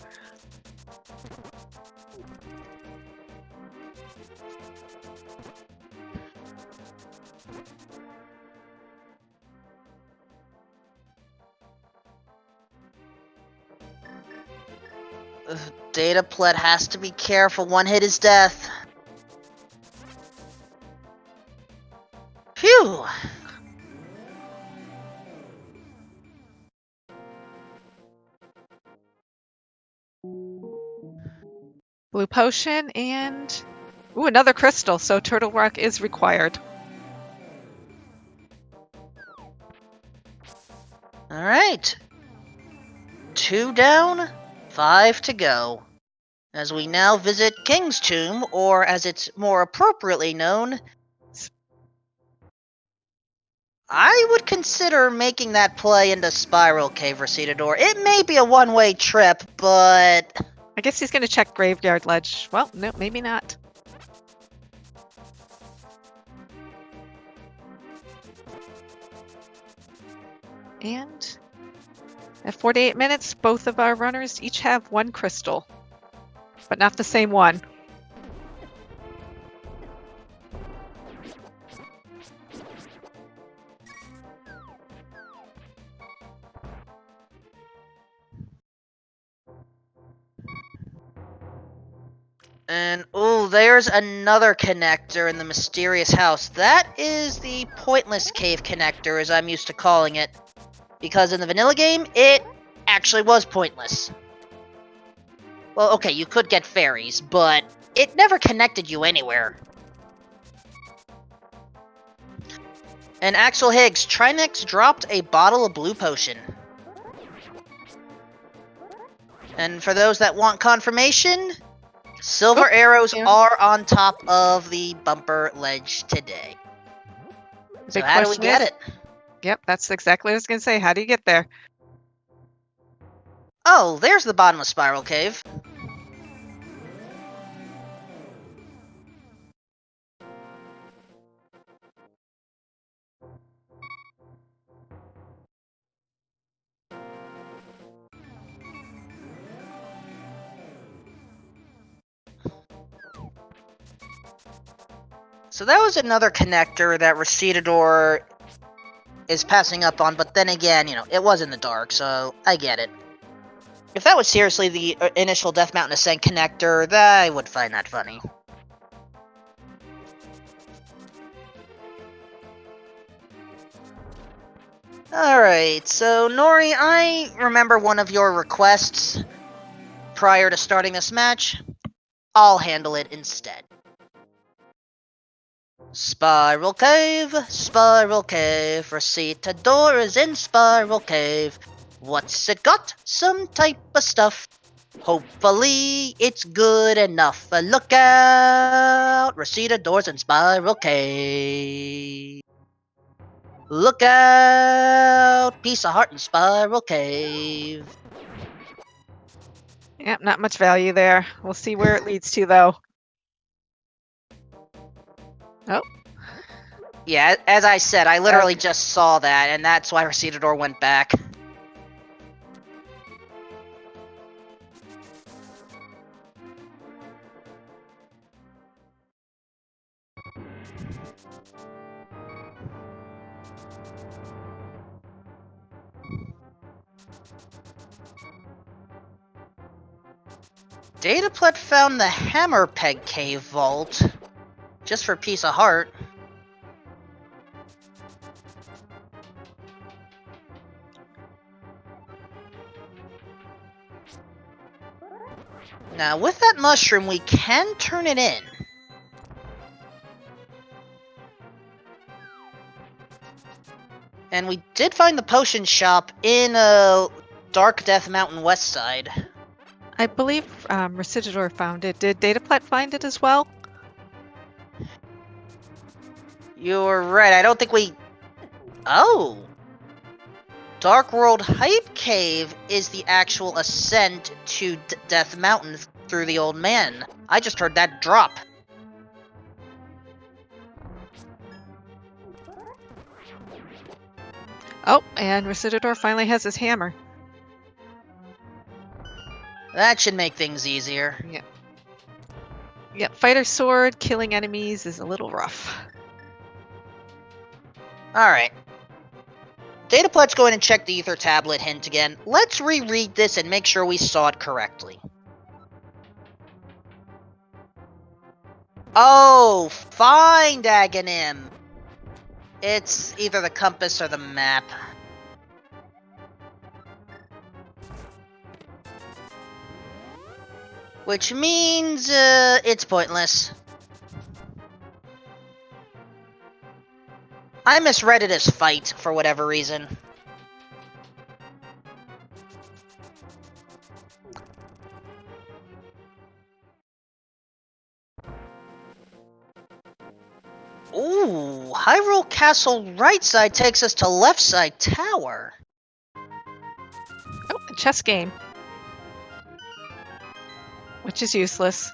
Dataplet has to be careful. One hit is death. Phew. Blue potion and... Ooh, another crystal, so Turtle Rock is required. Alright. 2 down, 5 to go. As we now visit King's Tomb, or as it's more appropriately known, I would consider making that play into Spiral Cave Recedador. It may be a one-way trip, but... I guess he's going to check Graveyard Ledge. Well, no, maybe not. And at 48 minutes, both of our runners each have 1 crystal, but not the same one. And, ooh, there's another connector in the mysterious house. That is the Pointless Cave connector, as I'm used to calling it. Because in the vanilla game, it actually was pointless. Well, okay, you could get fairies, but it never connected you anywhere. And Axel Higgs, Trinex dropped a bottle of blue potion. And for those that want confirmation, silver Oh, arrows yeah. are on top of the bumper ledge today. The So big how do we question get is, it? yep, that's exactly what I was going to say. How do you get there? Oh, there's the bottomless spiral cave. So that was another connector that Recedador is passing up on, but then again, it was in the dark, so I get it. If that was seriously the initial Death Mountain Ascent connector, I would find that funny. Alright, so Nori, I remember one of your requests prior to starting this match. I'll handle it instead. Spiral Cave, Recitador is in Spiral Cave. What's it got? Some type of stuff. Hopefully, it's good enough. Look out! Recitador's in Spiral Cave. Look out! Piece of heart in Spiral Cave. Yep, not much value there. We'll see where it leads to, though. Oh. Yeah, as I said, I literally Okay. just saw that, and that's why Recitador went back. Dataplet found the Hammer Peg Cave Vault, just for Piece of Heart. Now, with that mushroom, we can turn it in. And we did find the potion shop in Dark Death Mountain West Side. I believe Recidador found it. Did Dataplat find it as well? You're right, I don't think we... Oh! Dark World Hype Cave is the actual ascent to Death Mountain through the Old Man. I just heard that drop. Oh, and Recidador finally has his hammer. That should make things easier. Yep. Yep, fighter sword, killing enemies is a little rough. Alright. Dataplet's going to check the Ether Tablet hint again. Let's reread this and make sure we saw it correctly. Oh, find Aghanim. It's either the compass or the map. Which means, it's pointless. I misread it as fight, for whatever reason. Ooh, Hyrule Castle right side takes us to left side tower. Oh, a chess game. Which is useless.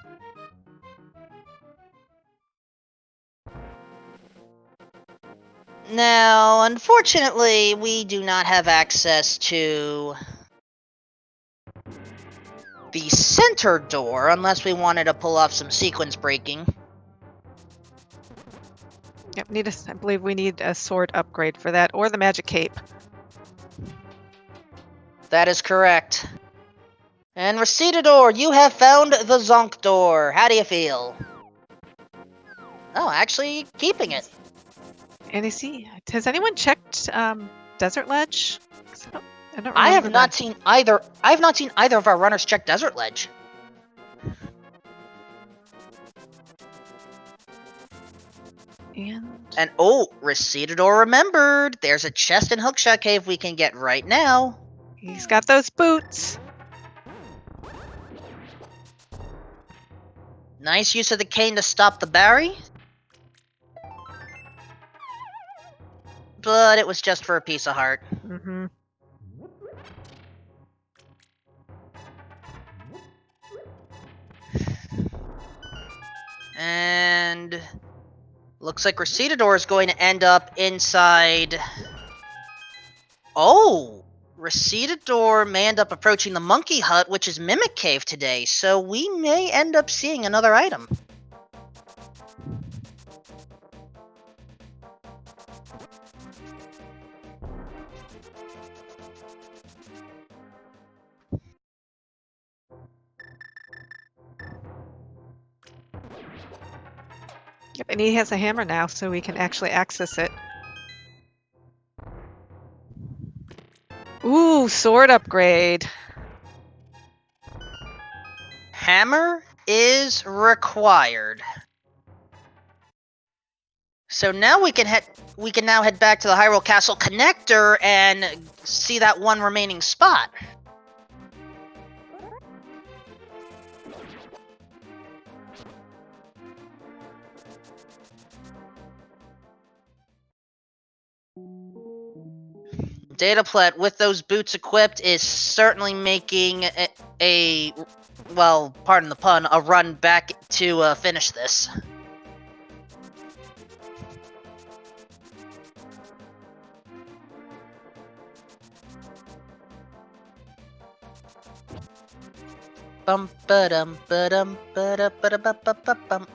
Now, unfortunately, we do not have access to the center door unless we wanted to pull off some sequence breaking. Yep, I believe we need a sword upgrade for that, or the magic cape. That is correct. And Recedador, you have found the Zonk door. How do you feel? Oh, actually, keeping it. And has anyone checked Desert Ledge? 'Cause I don't I remember have not that. seen either. I have not seen either of our runners check Desert Ledge. And oh, Recedador remembered. There's a chest in Hookshot Cave we can get right now. He's got those boots. Nice use of the cane to stop the Barry. But it was just for a piece of heart. Mm-hmm. And looks like Recedador is going to end up inside. Oh! Recedador may end up approaching the Monkey Hut, which is Mimic Cave today, so we may end up seeing another item. Yep, and he has a hammer now, so we can actually access it. Ooh, sword upgrade. Hammer is required. So now we can now head back to the Hyrule Castle connector and see that one remaining spot. Dataplet, with those boots equipped, is certainly making well, pardon the pun, a run back to finish this. Bum ba dum ba dum ba da ba da ba ba ba bum.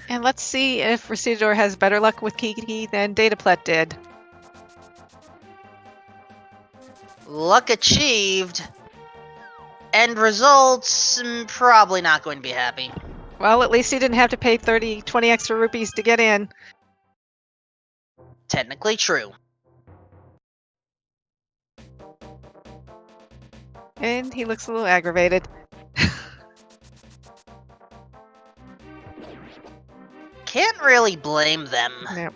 And let's see if Recedador has better luck with Kiki than Dataplet did. Luck achieved. End results, probably not going to be happy. Well, at least he didn't have to pay 20 extra rupees to get in. Technically true. And he looks a little aggravated. Can't really blame them. Nope.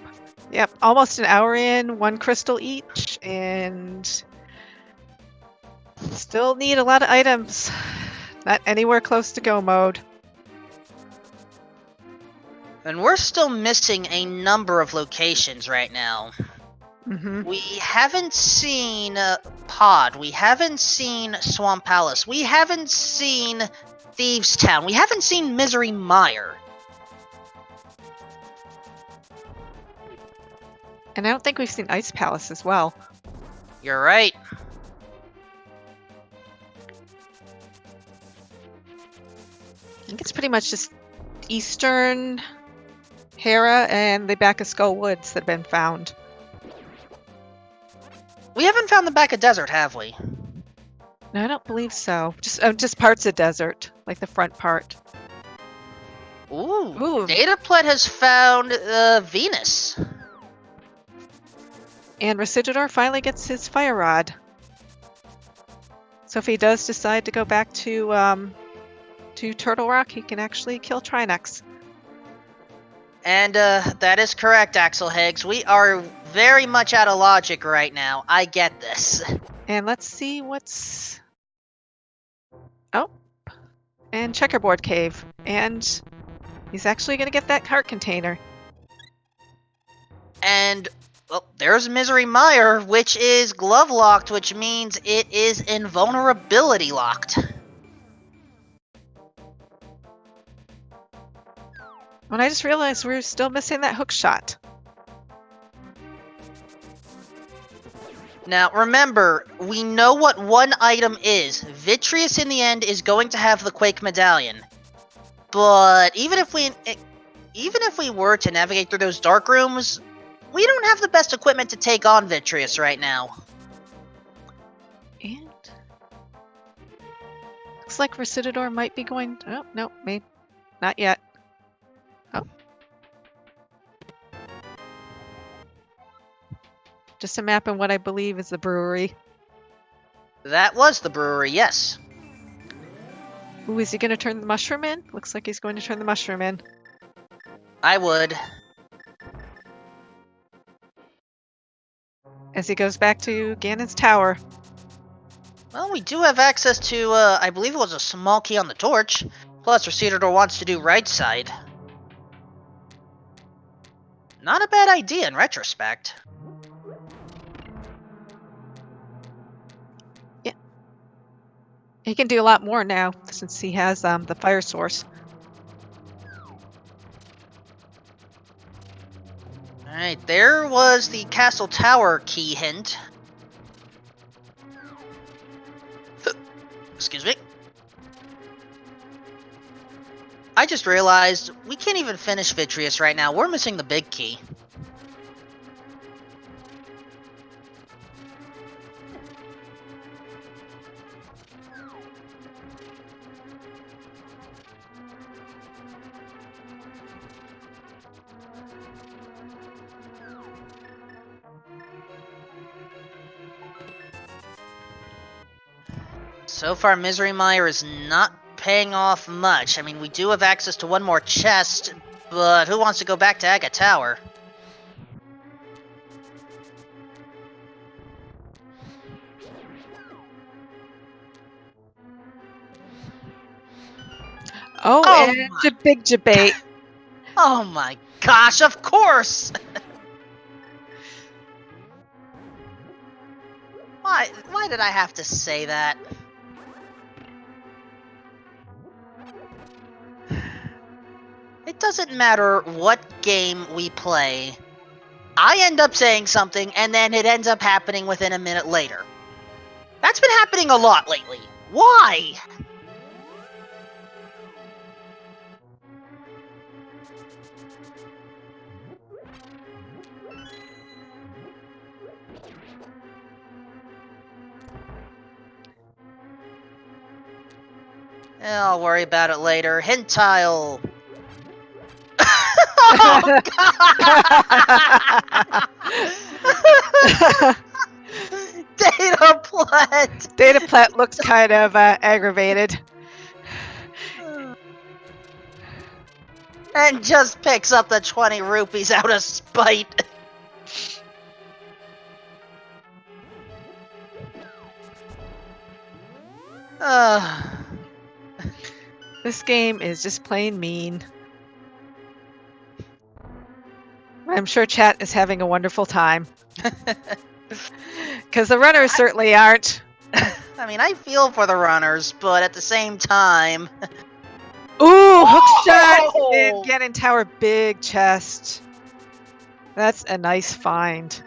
Yep, almost an hour in, 1 crystal each, and still need a lot of items. Not anywhere close to go mode. And we're still missing a number of locations right now. Mm-hmm. We haven't seen Pod. We haven't seen Swamp Palace. We haven't seen Thieves Town. We haven't seen Misery Mire. And I don't think we've seen Ice Palace as well. You're right. I think it's pretty much just Eastern, Hera, and the back of Skull Woods that have been found. We haven't found the back of desert, have we? No, I don't believe so. Just parts of desert, like the front part. Ooh. Dataplet has found Venus. And Recedador finally gets his fire rod. So if he does decide to go back to Turtle Rock, he can actually kill Trinex. And that is correct, Axel Higgs. We are very much out of logic right now. I get this. And let's see what's... Oh. And Checkerboard Cave. And he's actually going to get that heart container. And, well, there's Misery Mire, which is glove locked, which means it is invulnerability locked. And I just realized we're still missing that hook shot. Now, remember, we know what one item is. Vitreous in the end is going to have the Quake Medallion. But even if we were to navigate through those dark rooms, we don't have the best equipment to take on Vitreous right now. And looks like Recedador might be going... Oh, no, maybe not yet. Oh. Just a map in what I believe is the brewery. That was the brewery, yes. Ooh, is he going to turn the mushroom in? Looks like he's going to turn the mushroom in. I would. As he goes back to Ganon's tower. Well, we do have access to, I believe it was a small key on the torch. Plus, Receiver wants to do right side. Not a bad idea in retrospect. Yeah. He can do a lot more now since he has the fire source. Alright, there was the castle tower key hint. Excuse me. I just realized we can't even finish Vitreous right now. We're missing the big key. So far, Misery Mire is not paying off much. I mean, we do have access to one more chest, but who wants to go back to Aga Tower? Oh, Oh and a big debate. Oh my gosh, of course! Why did I have to say that? It doesn't matter what game we play. I end up saying something, and then it ends up happening within a minute later. That's been happening a lot lately. Why? I'll worry about it later. Hint tile. Oh, God! Data plat! Data plat looks kind of aggravated. And just picks up the 20 rupees out of spite. This game is just plain mean. I'm sure chat is having a wonderful time. Because the runners certainly aren't. I mean, I feel for the runners, but at the same time... Ooh, hook shot in Ganon Tower, big chest. That's a nice find.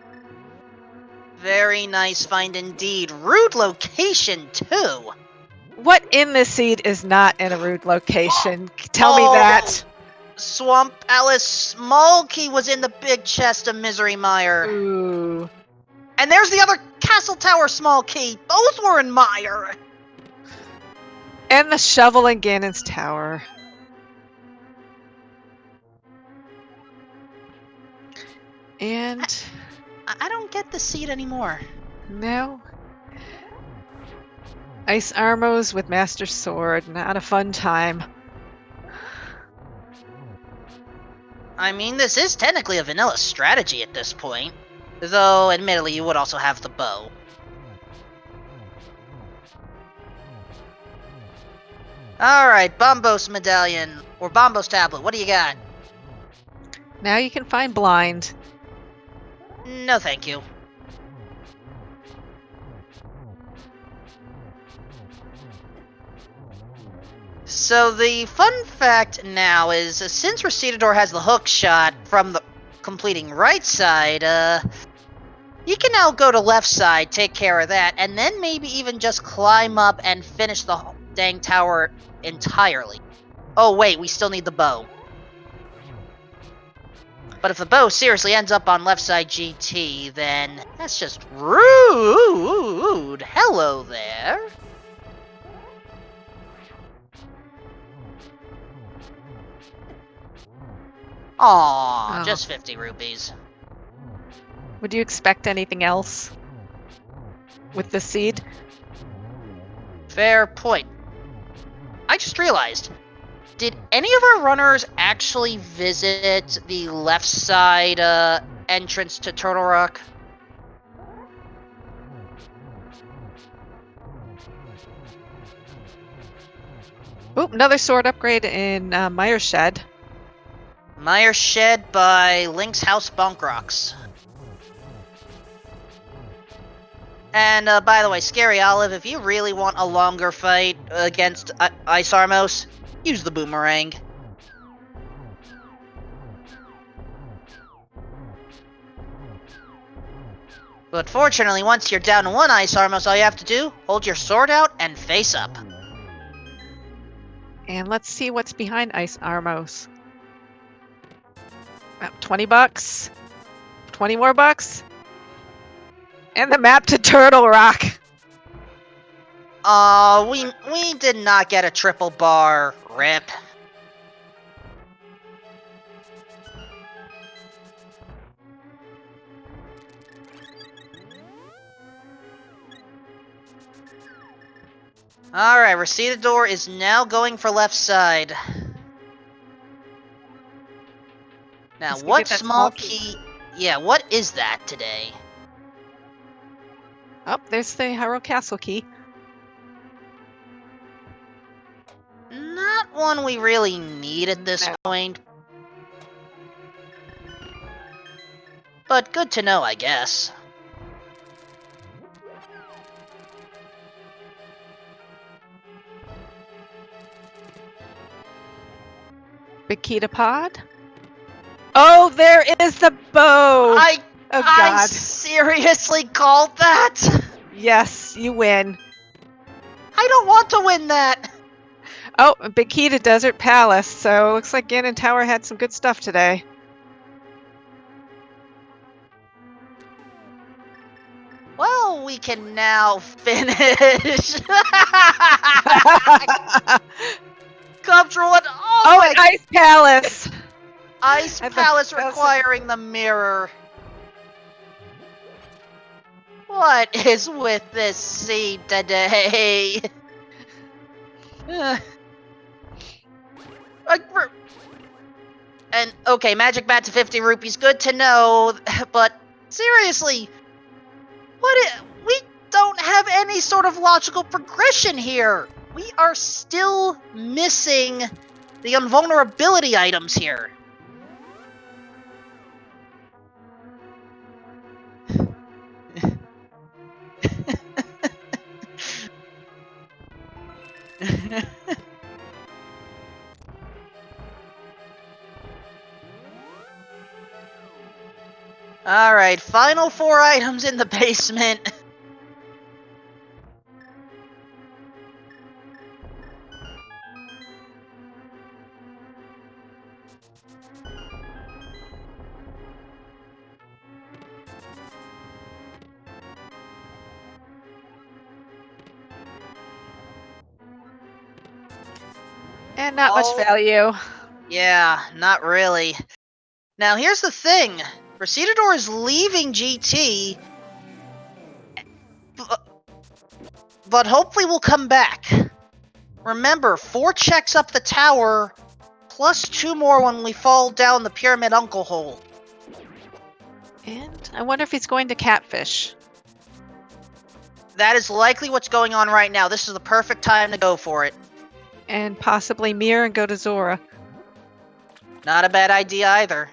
Very nice find indeed. Rude location, too. What in this seed is not in a rude location? Tell me that. Swamp Alice small key was in the big chest of Misery Mire. Ooh. And there's the other Castle Tower small key. Both were in Mire. And the shovel in Ganon's Tower. And... I don't get the seed anymore. No. Ice Armos with Master Sword. Not a fun time. I mean, this is technically a vanilla strategy at this point. Though, admittedly, you would also have the bow. Alright, Bombos Medallion. Or Bombos Tablet, what do you got? Now you can find blind. No, thank you. So the fun fact now is, since Recitador has the hook shot from the completing right side, you can now go to left side, take care of that, and then maybe even just climb up and finish the dang tower entirely. Oh wait, we still need the bow. But if the bow seriously ends up on left side GT, then that's just rude. Hello there. Aw, just 50 rupees. Would you expect anything else with the seed? Fair point. I just realized, did any of our runners actually visit the left side entrance to Turtle Rock? Oop, another sword upgrade in Meyer's Shed. Meyer's Shed by Link's House Bunkrocks. And by the way, Scary Olive, if you really want a longer fight against Ice Armos, use the boomerang. But fortunately, once you're down to one Ice Armos, all you have to do, hold your sword out and face up. And let's see what's behind Ice Armos. 20 bucks. 20 more bucks. And the map to Turtle Rock. We did not get a triple bar. Rip. Alright, Recedador is now going for left side. Now, Let's go what get that small small key... Yeah, what is that today? Oh, there's the Hyrule Castle key. Not one we really need at this No. point. But good to know, I guess. Big key to pod. Oh, there is the bow. I God. seriously called that? Yes, you win. I don't want to win that. Oh, a big key to Desert Palace. So it looks like Ganon Tower had some good stuff today. Well, we can now finish. Come through it. Oh, an Ice Palace. Ice And Palace the- requiring the mirror. What is with this scene today? And okay, magic bat to 50 rupees, good to know, but seriously, we don't have any sort of logical progression here. We are still missing the invulnerability items here. Alright, final 4 items in the basement. And not much value. Yeah, not really. Now here's the thing. Recedador is leaving GT, but hopefully we'll come back. Remember, 4 checks up the tower, plus 2 more when we fall down the Pyramid Uncle hole. And I wonder if he's going to Catfish. That is likely what's going on right now. This is the perfect time to go for it. And possibly Mir and go to Zora. Not a bad idea either.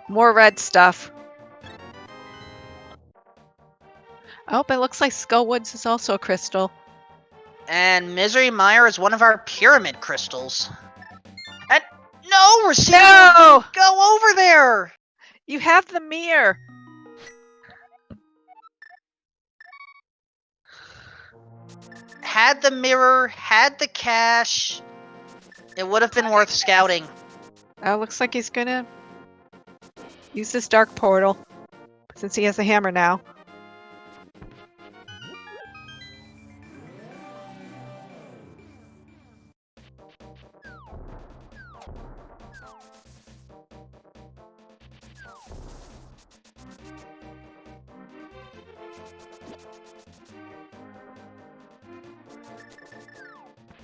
More red stuff. Oh, but it looks like Skullwoods is also a crystal. And Misery Mire is one of our pyramid crystals. And no, Recedador, No! go over there! You have the mirror. Had the mirror, had the cash. It would have been worth scouting. Oh, looks like he's gonna use this dark portal since he has a hammer now.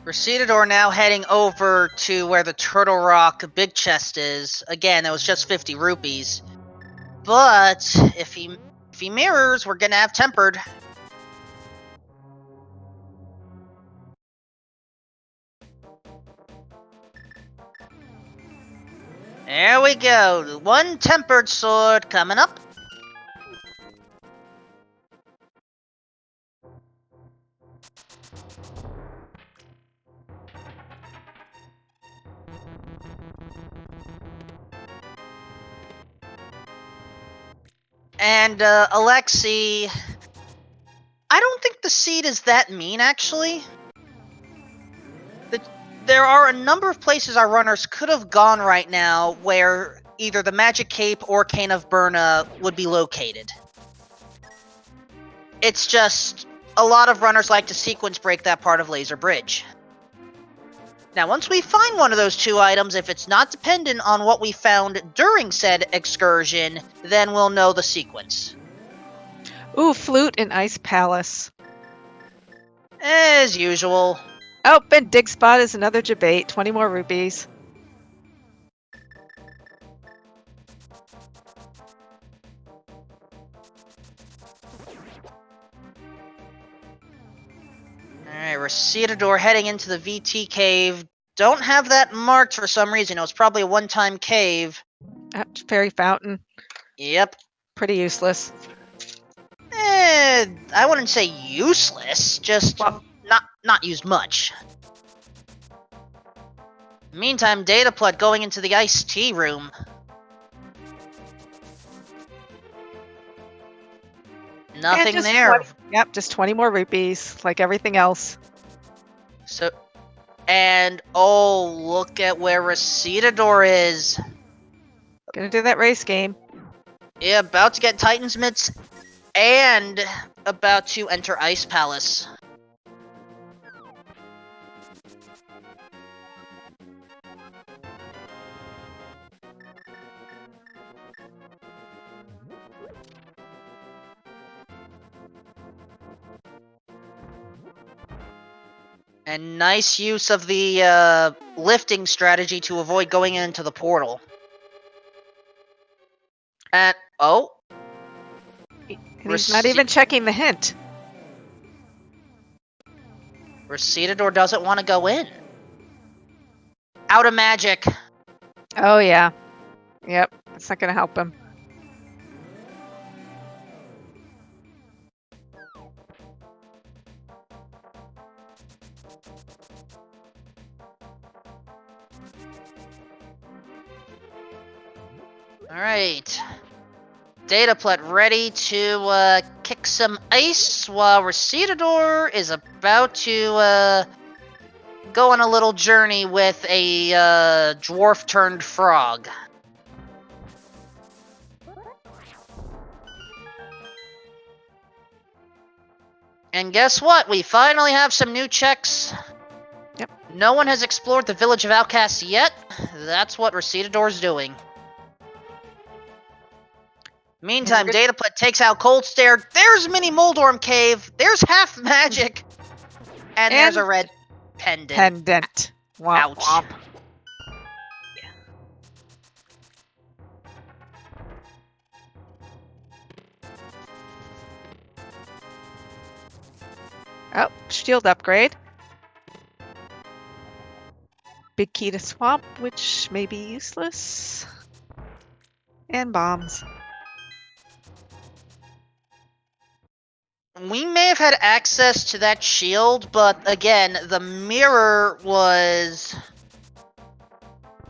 Recedador now heading over to where the Turtle Rock big chest is. Again, it was just 50 rupees. But if he mirrors, we're gonna have tempered. There we go. One tempered sword coming up. And Alexi, I don't think the seed is that mean, actually. There are a number of places our runners could have gone right now where either the Magic Cape or Cane of Berna would be located. It's just a lot of runners like to sequence break that part of Laser Bridge. Now, once we find one of those two items, if it's not dependent on what we found during said excursion, then we'll know the sequence. Ooh, Flute and Ice Palace. As usual. Oh, and Dig Spot is another debate. 20 more rupees. Alright, Recedador heading into the VT cave. Don't have that marked for some reason. It was probably a one-time cave. Fairy Fountain. Yep. Pretty useless. I wouldn't say useless, just Well, not used much. Meantime, Dataplut going into the iced tea room. Nothing there. 20, yep, just 20 more rupees, like everything else. So, and oh, look at where Recedador is. Gonna do that race game. Yeah, about to get Titan's Mitts and about to enter Ice Palace. And nice use of the lifting strategy to avoid going into the portal. And oh, And he's not even checking the hint. Recedador doesn't want to go in. Out of magic. Oh, yeah. Yep, it's not gonna help him. Alright. Dataplut ready to kick some ice while Recedador is about to go on a little journey with a dwarf turned frog. And guess what? We finally have some new checks. Yep. No one has explored the village of outcasts yet. That's what Recedador's doing. Meantime, Dataplut takes out Cold Stare. There's Mini Moldorm Cave. There's half magic. And there's a red pendant. Womp, Ouch. womp. Oh, shield upgrade. Big key to swamp, which may be useless. And bombs. We may have had access to that shield, but again, the mirror was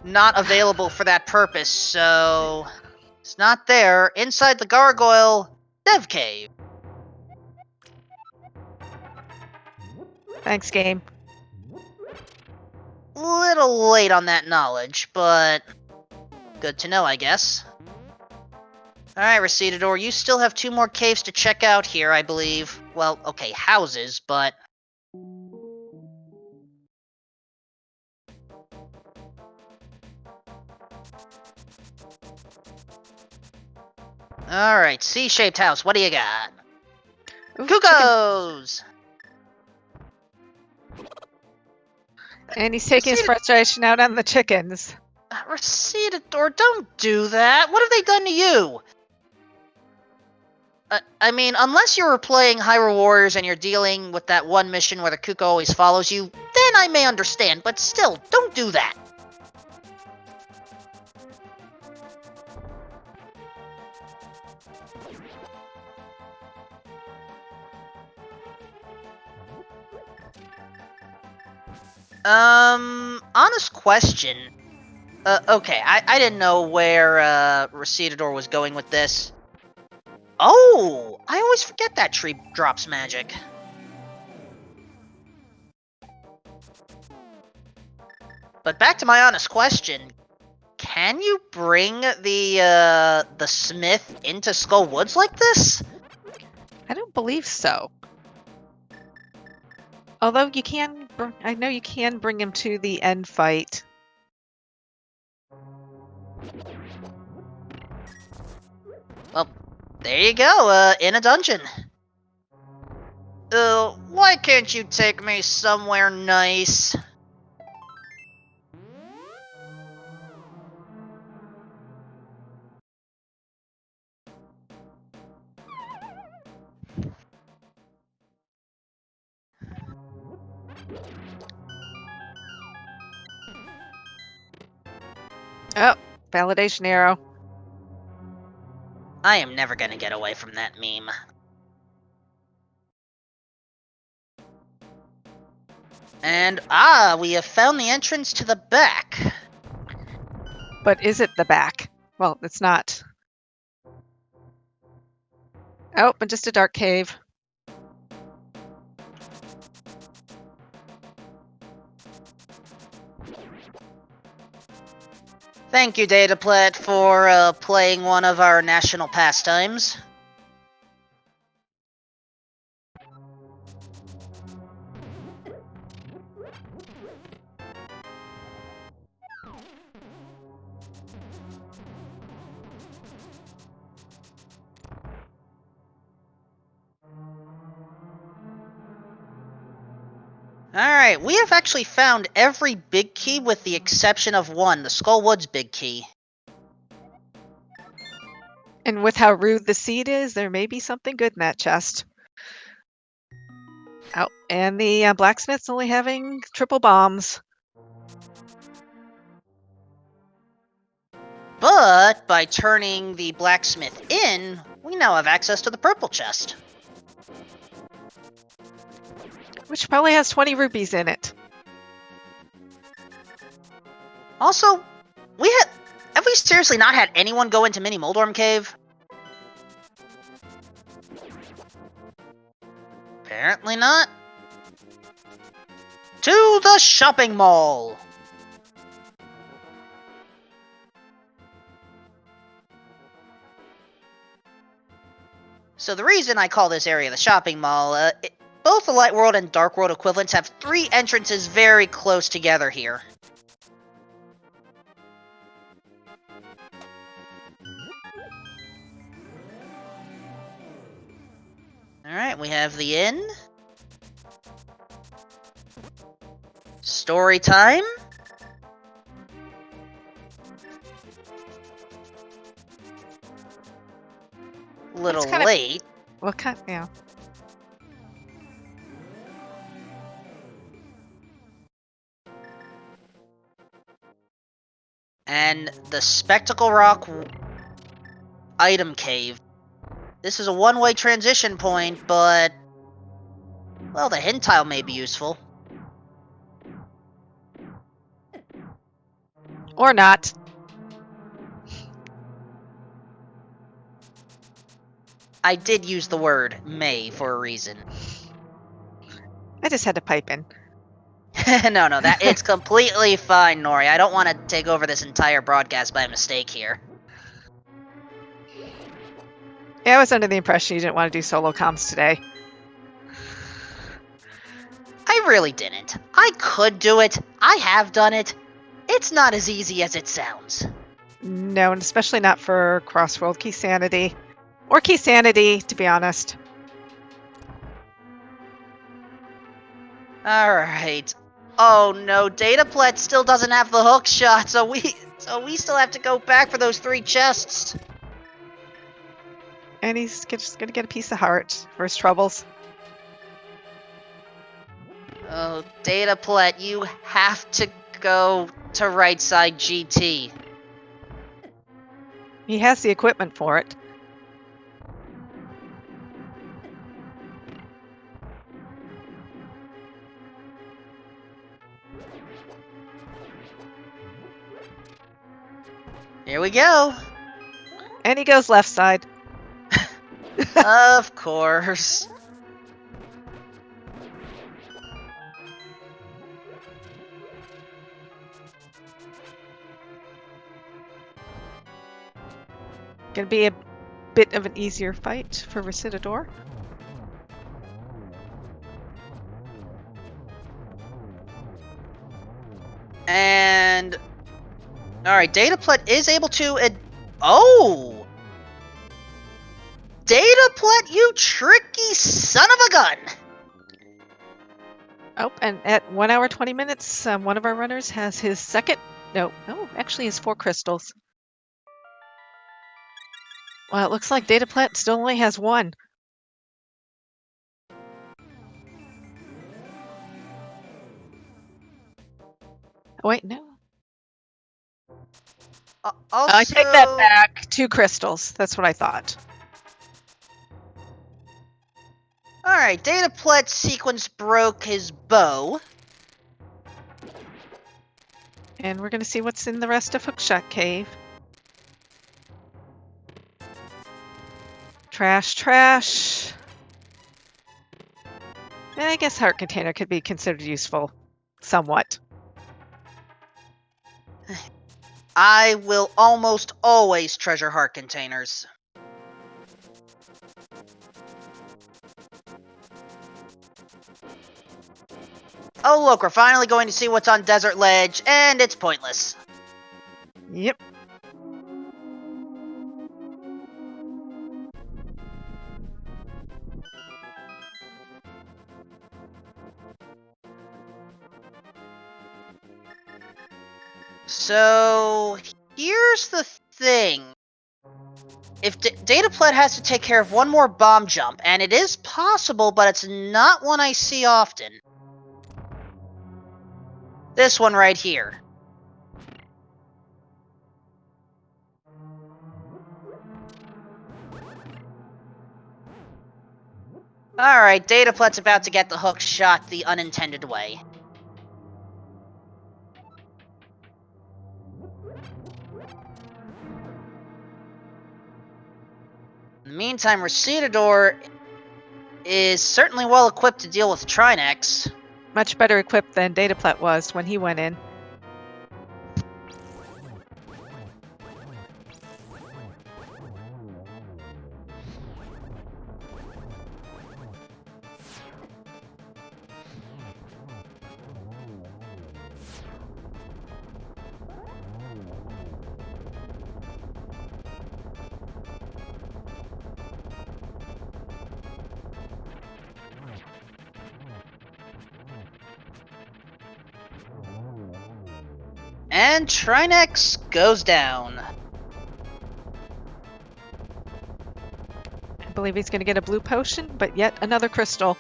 not available for that purpose, so it's not there. Inside the gargoyle dev cave. Thanks, game. Little late on that knowledge, but good to know, I guess. Alright, Recedador, you still have 2 more caves to check out here, I believe. Well, okay, houses, but... Alright, C-shaped house, what do you got? Ooh, Cuckoos! And he's taking his Receded- frustration out on the chickens. Receded door, don't do that. What have they done to you? I mean, unless you were playing Hyrule Warriors and you're dealing with that one mission where the Kuko always follows you, then I may understand, but still, don't do that. Honest question. Okay, I didn't know where, Recedador was going with this. Oh, I always forget that tree drops magic. But back to my honest question. Can you bring the smith into Skull Woods like this? I don't believe so. Although you can, I know you can bring him to the end fight. Well, there you go, in a dungeon. Why can't you take me somewhere nice? Oh, validation arrow. I am never gonna get away from that meme. And, we have found the entrance to the back. But is it the back? Well, it's not. Oh, but just a dark cave. Thank you, Dataplet, for playing one of our national pastimes. Alright, we have actually found every big key with the exception of one, the Skull Woods big key. And with how rude the seed is, there may be something good in that chest. Oh, and the blacksmith's only having triple bombs. But by turning the blacksmith in, we now have access to the purple chest. Which probably has 20 rupees in it. Also, have we seriously not had anyone go into Mini Moldorm Cave? Apparently not. To the shopping mall! So the reason I call this area the shopping mall, both the Light World and Dark World equivalents have 3 entrances very close together here. Alright, we have the inn. Story time. Little late. Well, yeah. And the Spectacle Rock item cave. This is a one-way transition point, but... well, the hint tile may be useful. Or not. I did use the word may for a reason. I just had to pipe in. No, it's completely fine, Nori. I don't want to take over this entire broadcast by mistake here. Yeah, I was under the impression you didn't want to do solo comms today. I really didn't. I could do it. I have done it. It's not as easy as it sounds. No, and especially not for Crossworld Keysanity. Or Keysanity, to be honest. Alright. Oh no, Dataplet still doesn't have the hook shot, so we still have to go back for those 3 chests. And he's just gonna get a piece of heart for his troubles. Oh, Dataplet, you have to go to right side GT. He has the equipment for it. Here we go. And he goes left side. Of course. Gonna be a bit of an easier fight for Recidador. And alright, Dataplet is able to oh! Dataplet, you tricky son of a gun! Oh, and at 1 hour 20 minutes, one of our runners has his second. No, actually, his 4 crystals. Well, it looks like Dataplet still only has 1. Oh, wait, no. Also, I take that back. 2 crystals. That's what I thought. alright, Dataplet sequence broke his bow. And we're gonna see what's in the rest of Hookshot Cave. Trash, trash. I guess heart container could be considered useful. Somewhat. I will almost always treasure heart containers. Oh look, we're finally going to see what's on Desert Ledge, and it's pointless. Yep. So, here's the thing. If Dataplet has to take care of one more bomb jump, and it is possible, but it's not one I see often. This one right here. Alright, Dataplet's about to get the hook shot the unintended way. In the meantime, Recidador is certainly well equipped to deal with Trinex. Much better equipped than Dataplet was when he went in. And Trinex goes down. I believe he's going to get a blue potion, but yet another crystal.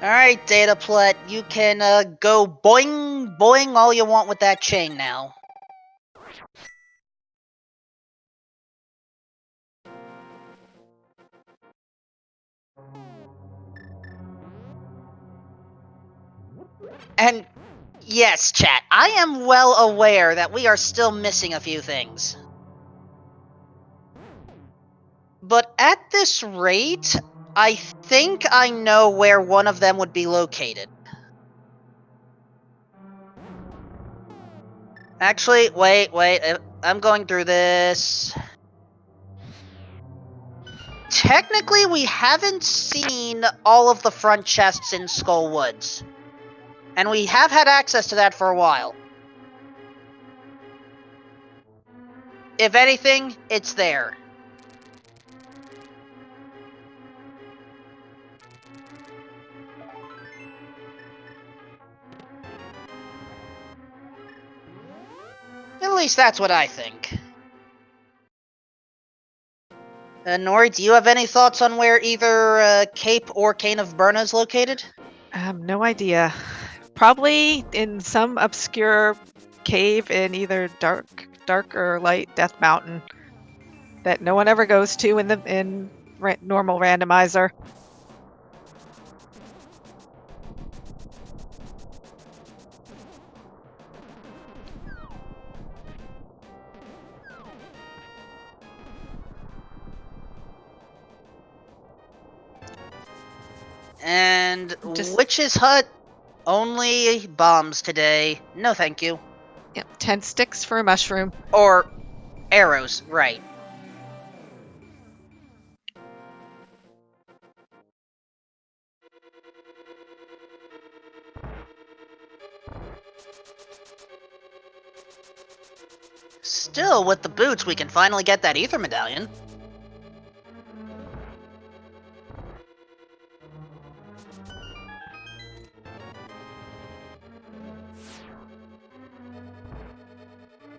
Alright, Dataplet, you can go boing boing all you want with that chain now. And yes, chat, I am well aware that we are still missing a few things. But at this rate, I think I know where one of them would be located. Actually, wait, I'm going through this. Technically, we haven't seen all of the front chests in Skull Woods. And we have had access to that for a while. If anything, it's there. least that's what I think. Nori, do you have any thoughts on where either Cape or Cane of Berna is located? No idea. Probably in some obscure cave in either dark or light Death Mountain that no one ever goes to in normal randomizer. And Just- Witch's Hut, only bombs today. No thank you. Yeah, 10 sticks for a mushroom. Or arrows, right. Still, with the boots, we can finally get that ether medallion.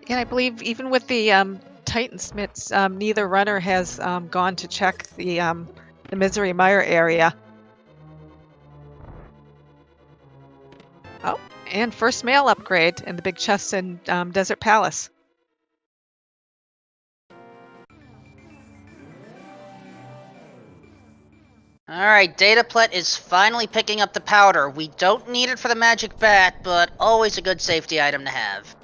And I believe even with the Titan Smiths, neither runner has gone to check the Misery Mire area. Oh, and first mail upgrade in the big chest in Desert Palace. Alright, Dataplet is finally picking up the powder. We don't need it for the magic bat, but always a good safety item to have.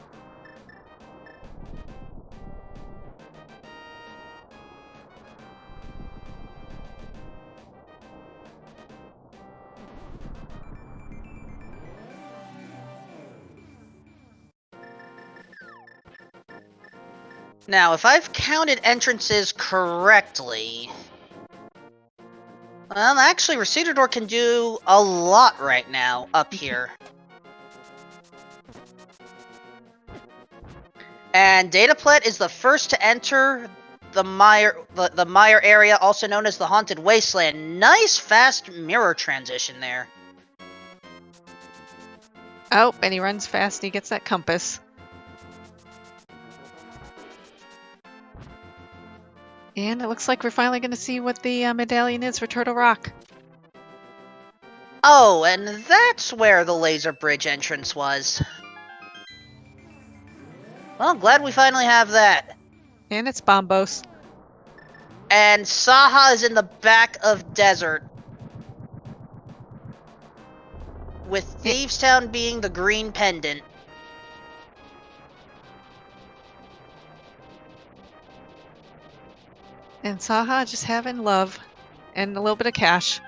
Now, if I've counted entrances correctly... Well, actually, Recedador can do a lot right now up here. And Dataplet is the first to enter the Mire area, also known as the Haunted Wasteland. Nice fast mirror transition there. Oh, and he runs fast. He gets that compass. And it looks like we're finally going to see what the medallion is for Turtle Rock. Oh, and that's where the laser bridge entrance was. Well, glad we finally have that. And it's Bombos. And Saha is in the back of Desert. With Thievestown being the green pendant. And Saha just having love and a little bit of cash.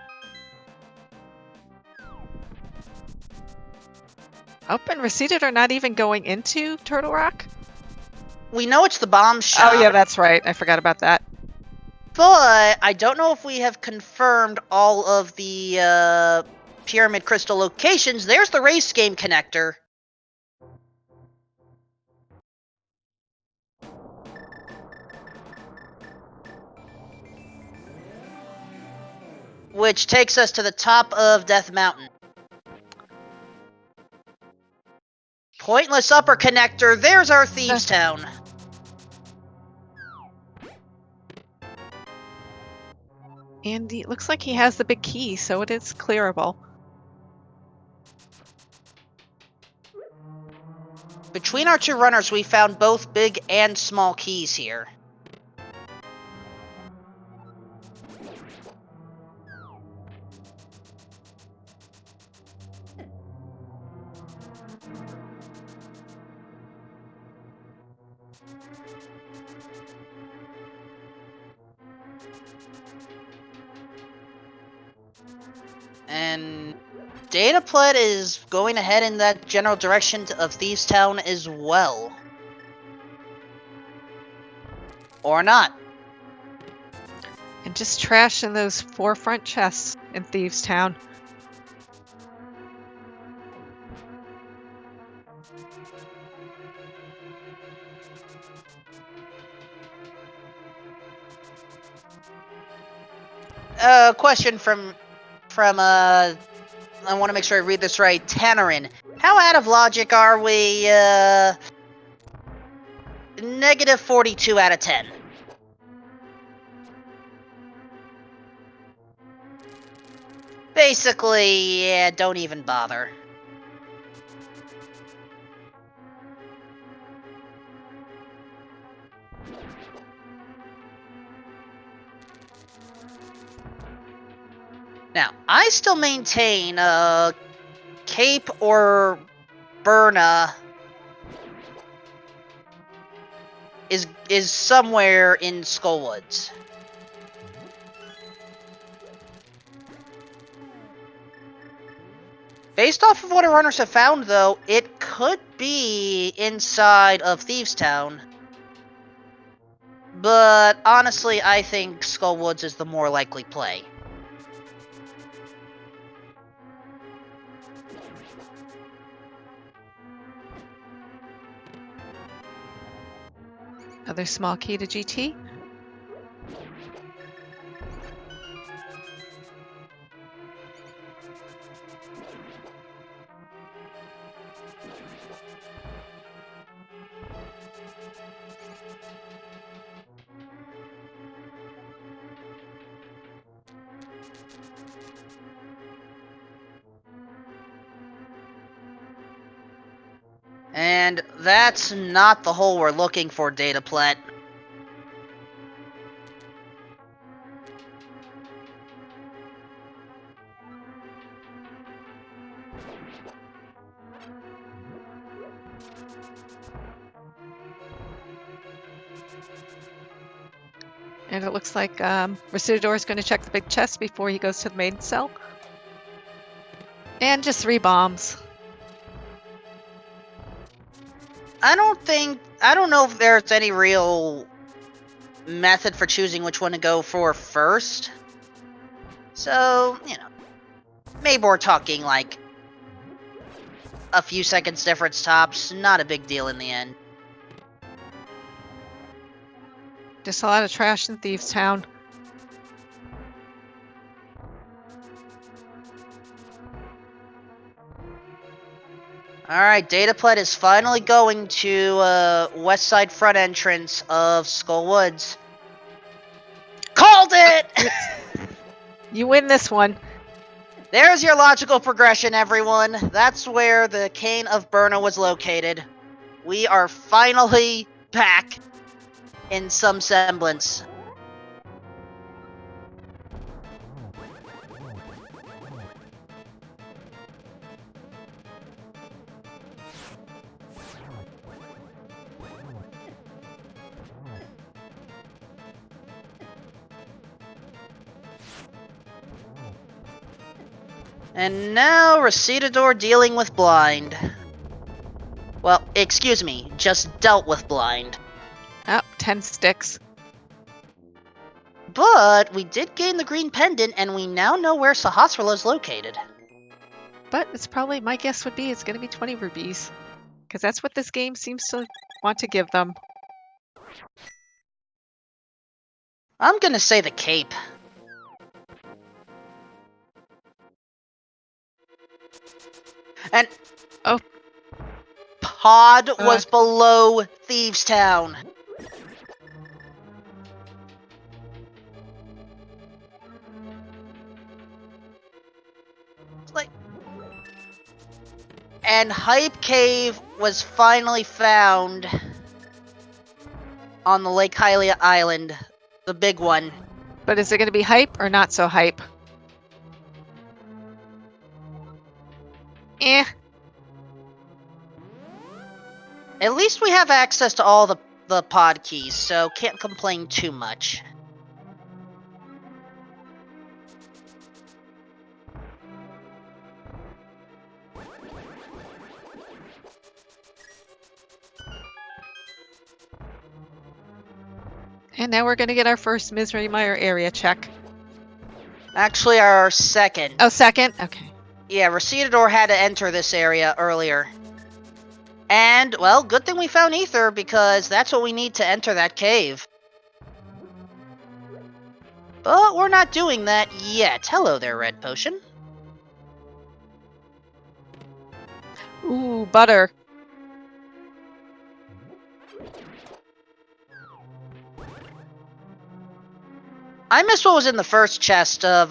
Oh, and Receded are not even going into Turtle Rock? We know it's the bomb shop. Oh, yeah, that's right. I forgot about that. But I don't know if we have confirmed all of the Pyramid Crystal locations. There's the race game connector. Which takes us to the top of Death Mountain. Pointless upper connector. There's our Thieves Town. And it looks like he has the big key, so it is clearable. Between our two runners, we found both big and small keys here. And Dataplet is going ahead in that general direction of Thieves Town as well. Or not. And just trash in those 4 front chests in Thieves Town. Question from I want to make sure I read this right. Tannerin, how out of logic are we, negative 42 out of 10. Basically, yeah, don't even bother. Now, I still maintain Cape or Berna is somewhere in Skullwoods. Based off of what our runners have found, though, it could be inside of Thieves Town. But honestly, I think Skullwoods is the more likely play. Another small key to GT. And that's not the hole we're looking for, Dataplet. And it looks like Recidor is going to check the big chest before he goes to the main cell. And just 3 bombs. I don't know if there's any real method for choosing which one to go for first. So, maybe we're talking like a few seconds difference tops, not a big deal in the end. Just a lot of trash in Thieves Town. Alright, Dataplet is finally going to west side front entrance of Skullwoods. Called it! You win this one. There's your logical progression, everyone. That's where the Cane of Berna was located. We are finally back in some semblance. And now, Recidor dealing with Blind. Well, excuse me, just dealt with Blind. Oh, 10 sticks. But we did gain the green pendant, and we now know where Sahasrara is located. But it's probably, my guess would be it's going to be 20 rubies. Because that's what this game seems to want to give them. I'm gonna say the Cape. And... Oh. Pod was below Thieves Town. And Hype Cave was finally found on the Lake Hylia Island, the big one. But is it going to be hype or not so hype? Eh. At least we have access to all the pod keys, so can't complain too much. And now we're going to get our first Misery Mire area check. Actually, our second. Oh, second? Okay. Yeah, Recidor had to enter this area earlier. And, well, good thing we found Ether, because that's what we need to enter that cave. But we're not doing that yet. Hello there, Red Potion. Ooh, butter. I missed what was in the first chest of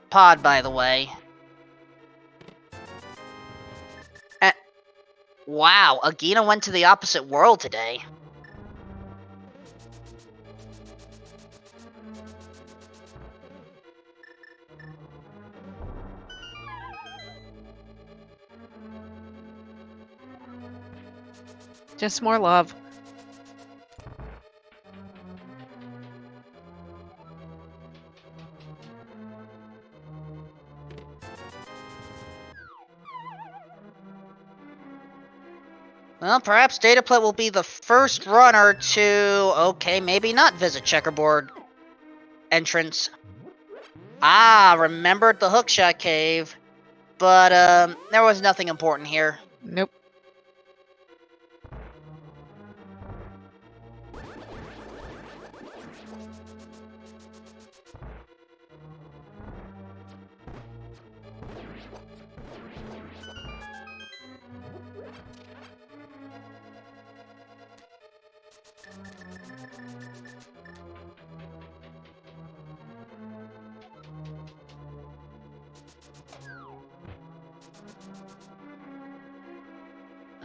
pod, by the way. Wow, Agina went to the opposite world today. Just more love. Well, perhaps Dataplet will be the first runner to, okay, maybe not visit Checkerboard entrance. Ah, remembered the Hookshot Cave. But, there was nothing important here. Nope.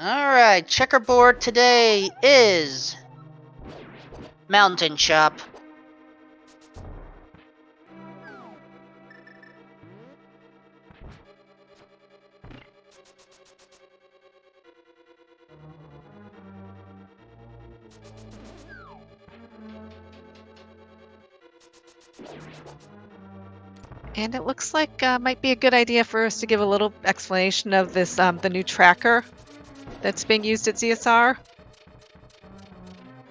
Alright, Checkerboard today is Mountain Chop. And it looks like might be a good idea for us to give a little explanation of this, the new tracker that's being used at ZSR.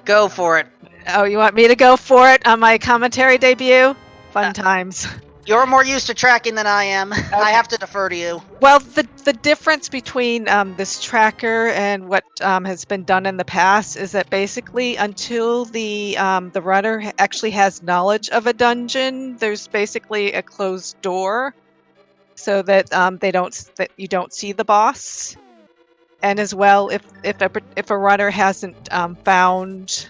Go for it. Oh, you want me to go for it on my commentary debut? Fun times. You're more used to tracking than I am. I have to defer to you. Well, the difference between this tracker and what has been done in the past is that basically until the runner actually has knowledge of a dungeon, there's basically a closed door, so that that you don't see the boss. And as well, if a runner hasn't found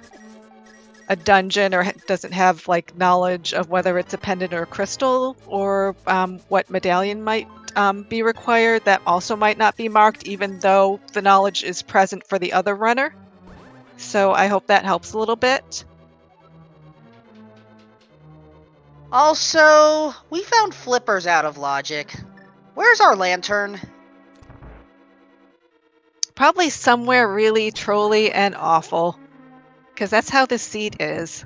a dungeon or doesn't have like knowledge of whether it's a pendant or a crystal or what medallion might be required, that also might not be marked, even though the knowledge is present for the other runner. So I hope that helps a little bit. Also, we found flippers out of logic. Where's our lantern? Probably somewhere really trolly and awful, because that's how this seat is.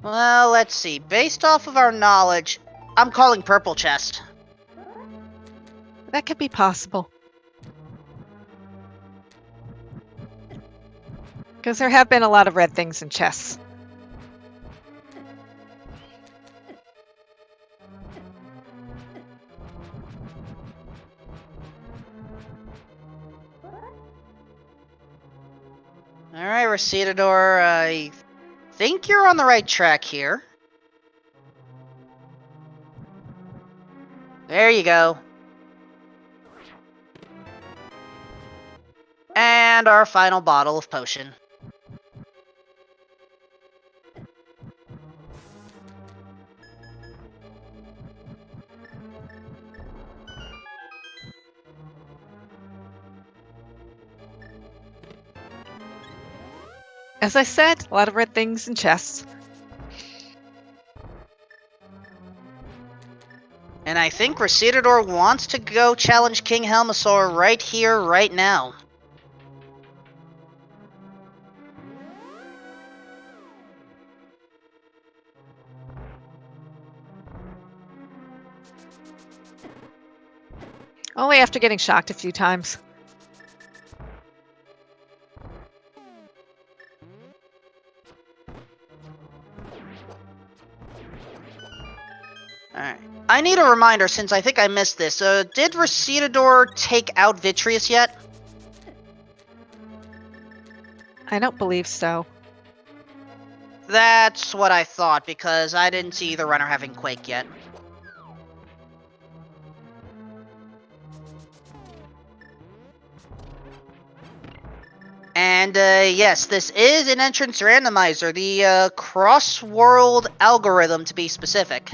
Well, let's see. Based off of our knowledge, I'm calling purple chest. That could be possible. Because there have been a lot of red things in chests. Alright, Recitador, I think you're on the right track here. There you go. And our final bottle of potion. As I said, a lot of red things in chests. And I think Recitador wants to go challenge King Helmasaur right here, right now. Only after getting shocked a few times. Alright. I need a reminder since I think I missed this. Did Recitador take out Vitreous yet? I don't believe so. That's what I thought, because I didn't see either runner having Quake yet. And yes, this is an entrance randomizer, the Crossworld algorithm to be specific.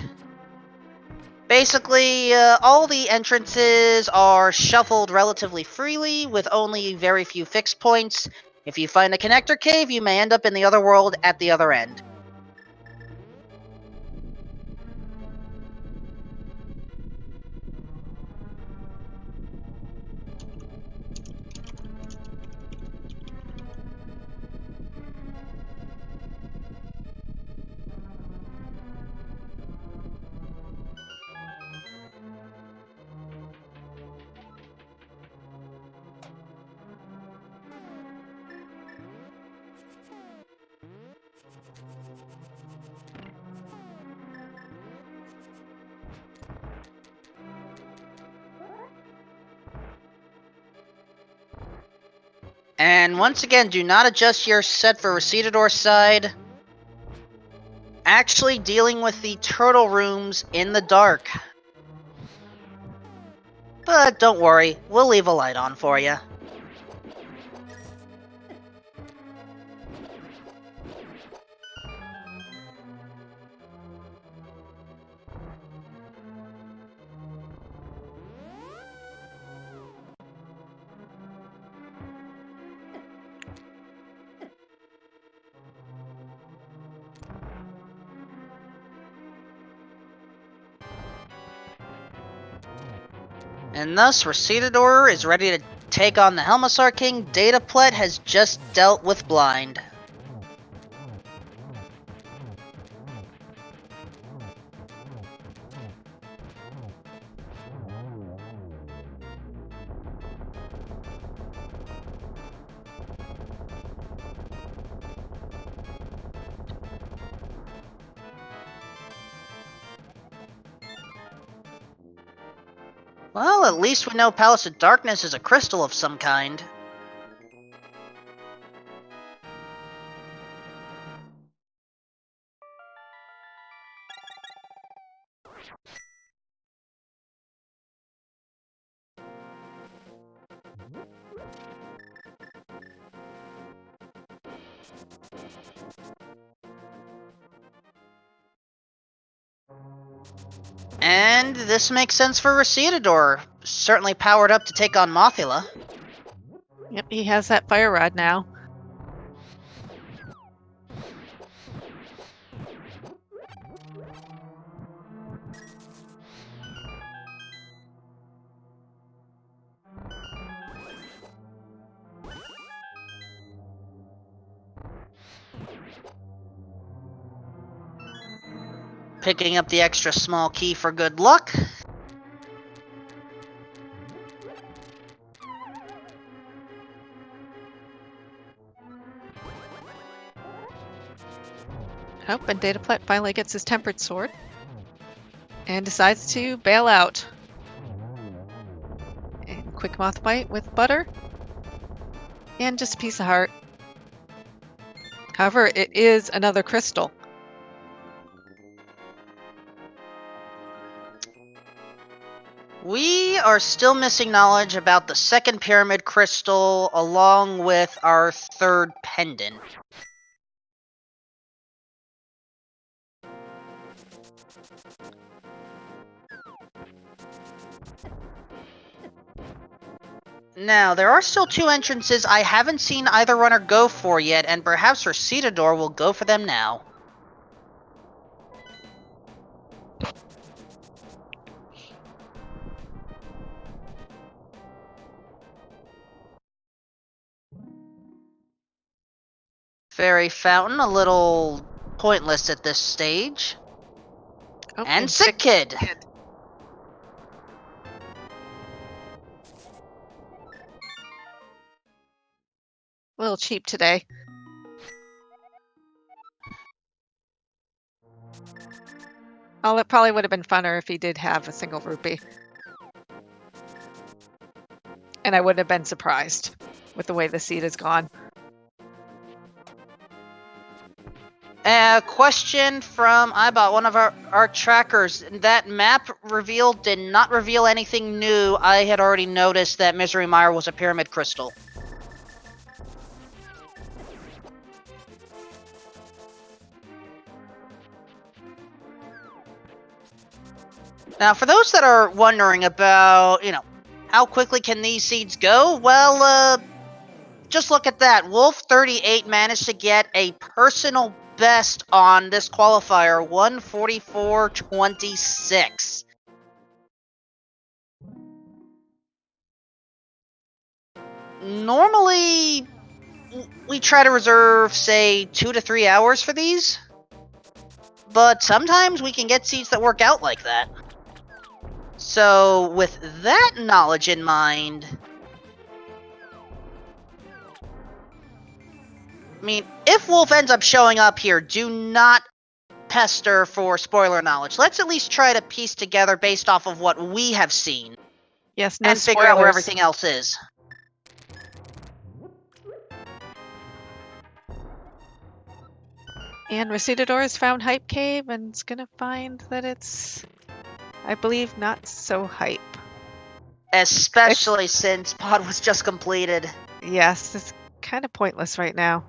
Basically, all the entrances are shuffled relatively freely, with only very few fixed points. If you find a connector cave, you may end up in the other world at the other end. And once again, do not adjust your set for Recitador's side. Actually dealing with the turtle rooms in the dark. But don't worry, we'll leave a light on for you. And thus, Recitador is ready to take on the Helmasaur King. Dataplet has just dealt with Blind. Well, at least we know Palace of Darkness is a crystal of some kind. And this makes sense for Recitador. Certainly powered up to take on Mothula. Yep, he has that fire rod now. Picking up the extra small key for good luck. Oh, and Dataplet finally gets his tempered sword and decides to bail out. And quick moth bite with butter and just a piece of heart. However, it is another crystal. We are still missing knowledge about the second pyramid crystal along with our third pendant. Now, there are still two entrances I haven't seen either runner go for yet, and perhaps Recitador will go for them now. Fairy Fountain, a little pointless at this stage. Oh, And Sick Kid! A little cheap today. Oh, it probably would have been funner if he did have a single rupee. And I wouldn't have been surprised with the way the seed has gone. A question from Ibot, one of our trackers. That map reveal did not reveal anything new. I had already noticed that Misery Mire was a pyramid crystal. Now, for those that are wondering about, how quickly can these seeds go? Well, just look at that. Wolf 38 managed to get a personal best on this qualifier, 144.26. Normally, we try to reserve, say, 2 to 3 hours for these, but sometimes we can get seeds that work out like that. So, with that knowledge in mind, I mean, if Wolf ends up showing up here, do not pester for spoiler knowledge. Let's at least try to piece together based off of what we have seen. Yes, no And spoilers. figure out where everything else is. And Recidador has found Hype Cave and is gonna find that it's, I believe, not so hype. Especially since pod was just completed. Yes, it's kind of pointless right now.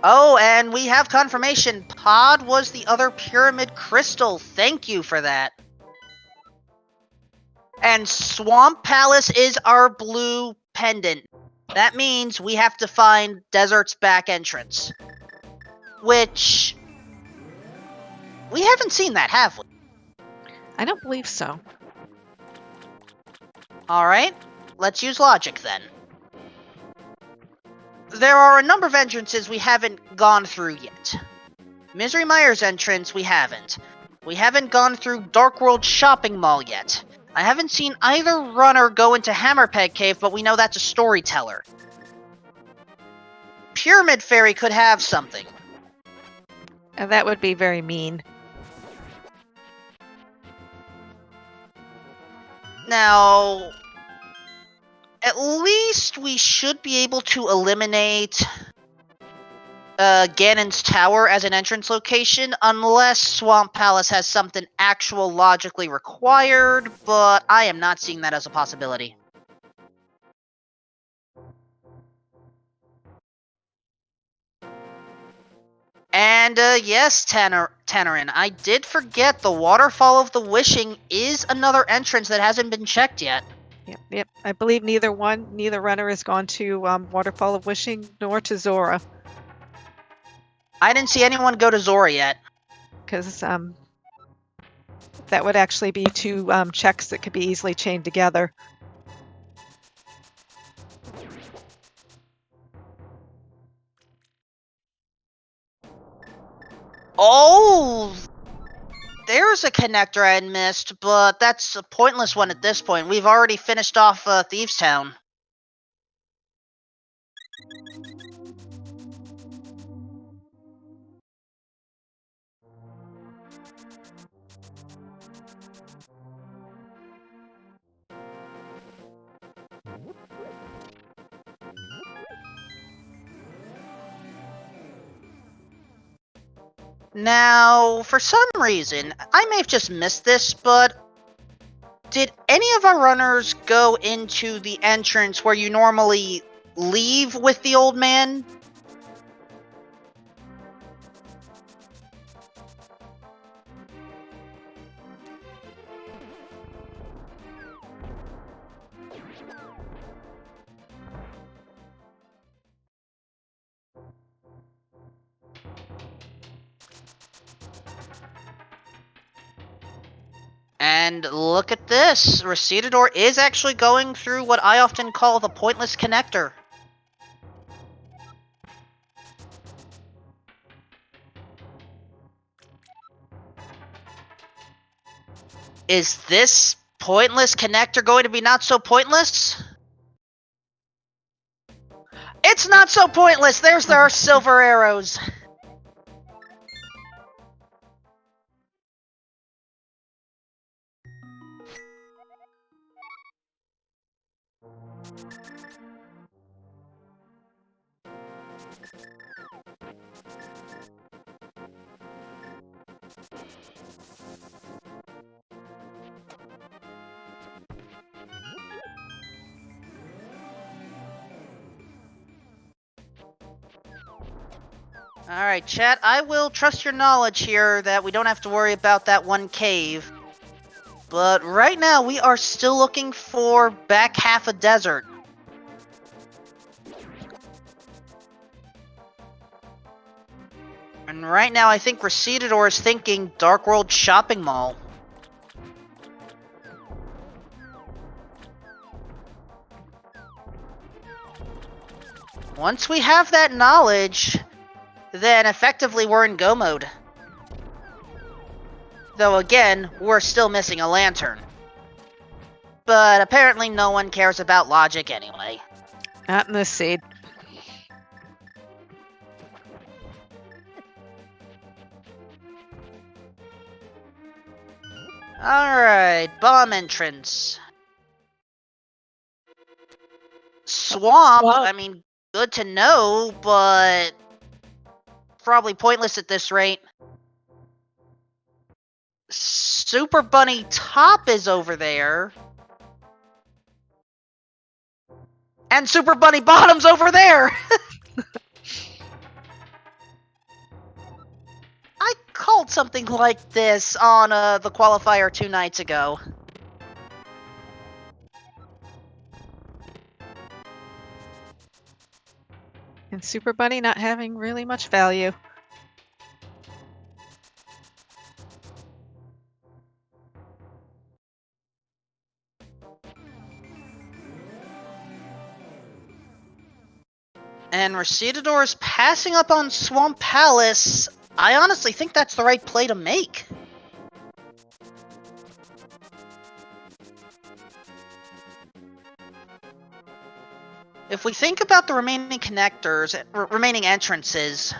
Oh, and we have confirmation. Pod was the other pyramid crystal. Thank you for that. And Swamp Palace is our blue pendant. That means we have to find Desert's back entrance. Which... we haven't seen that, have we? I don't believe so. Alright, let's use logic then. There are a number of entrances we haven't gone through yet. Misery Mire's entrance, we haven't. We haven't gone through Dark World Shopping Mall yet. I haven't seen either runner go into Hammerpeg Cave, but we know that's a storyteller. Pyramid Fairy could have something. And that would be very mean. Now, at least we should be able to eliminate Ganon's Tower as an entrance location, unless Swamp Palace has something actual logically required, but I am not seeing that as a possibility. And yes, Tannerin, I did forget the Waterfall of the Wishing is another entrance that hasn't been checked yet. Yep. I believe neither runner has gone to Waterfall of Wishing nor to Zora. I didn't see anyone go to Zora yet. Because that would actually be two checks that could be easily chained together. Oh! There's a connector I had missed, but that's a pointless one at this point. We've already finished off Thieves Town. Now, for some reason, I may have just missed this, but did any of our runners go into the entrance where you normally leave with the old man? And look at this, Recidador is actually going through what I often call the pointless connector. Is this pointless connector going to be not so pointless? It's not so pointless! There are silver arrows! Alright, chat, I will trust your knowledge here that we don't have to worry about that one cave. But right now, we are still looking for back half a desert. And right now, I think Recedador is thinking Dark World Shopping Mall. Once we have that knowledge, then effectively we're in go mode. Though again, we're still missing a lantern. But apparently no one cares about logic anyway. Not in this seed. Alright, bomb entrance. Swamp, I mean, good to know, but probably pointless at this rate. Super Bunny Top is over there. And Super Bunny Bottom's over there! I called something like this on the qualifier 2 nights ago. And Super Bunny not having really much value. And Recedador is passing up on Swamp Palace. I honestly think that's the right play to make. If we think about the remaining connectors, remaining entrances...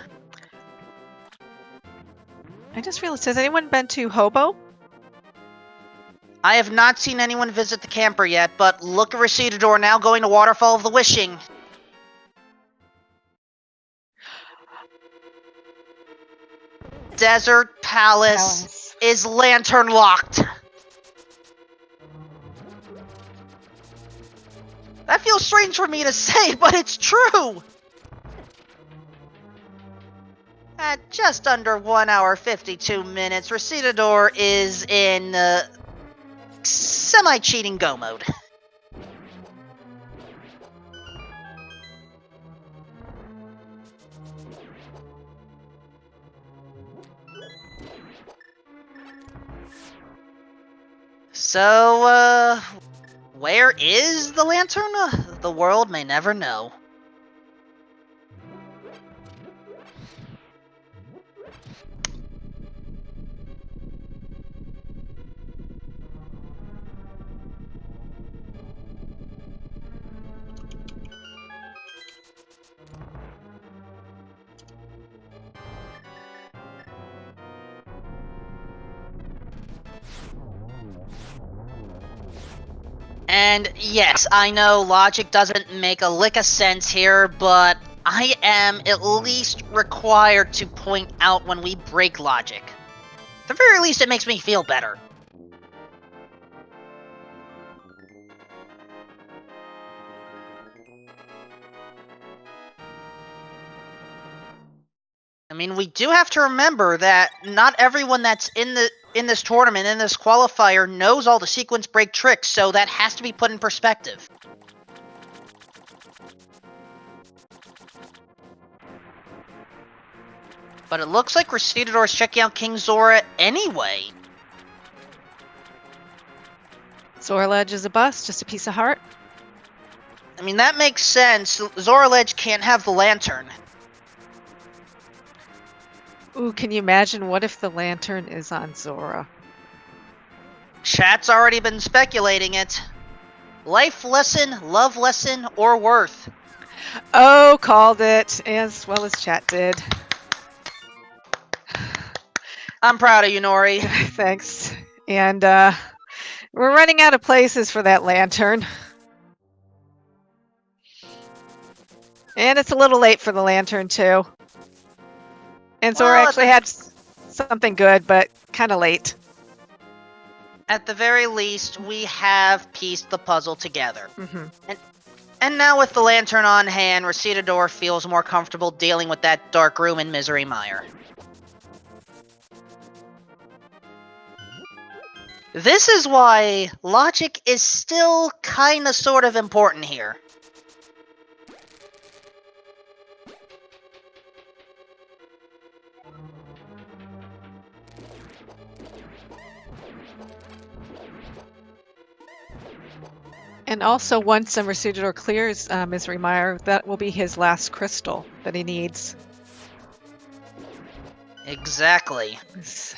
I just realized, has anyone been to Hobo? I have not seen anyone visit the camper yet, but look at Recedador now going to Waterfall of the Wishing. Desert Palace is lantern locked. That feels strange for me to say, but it's true! At just under 1 hour 52 minutes, Recedador is in semi-cheating go mode. So, where is the lantern? The world may never know. And yes, I know logic doesn't make a lick of sense here, but I am at least required to point out when we break logic. At the very least, it makes me feel better. I mean, we do have to remember that not everyone that's in this tournament, in this qualifier, knows all the sequence break tricks, so that has to be put in perspective. But it looks like Recedador is checking out King Zora anyway. Zoraledge is a bust, just a piece of heart. I mean, that makes sense. Zoraledge can't have the lantern. Ooh, can you imagine what if the lantern is on Zora? Chat's already been speculating it. Life lesson, love lesson, or worth. Oh, called it, as well as chat did. I'm proud of you, Nori. Thanks. And we're running out of places for that lantern. And it's a little late for the lantern, too. And Zora actually had something good, but kind of late. At the very least, we have pieced the puzzle together. Mm-hmm. And now with the lantern on hand, Recitador feels more comfortable dealing with that dark room in Misery Mire. This is why logic is still kinda sort of important here. And also, once Recitador clears Misery Mire, that will be his last crystal that he needs. Exactly. S-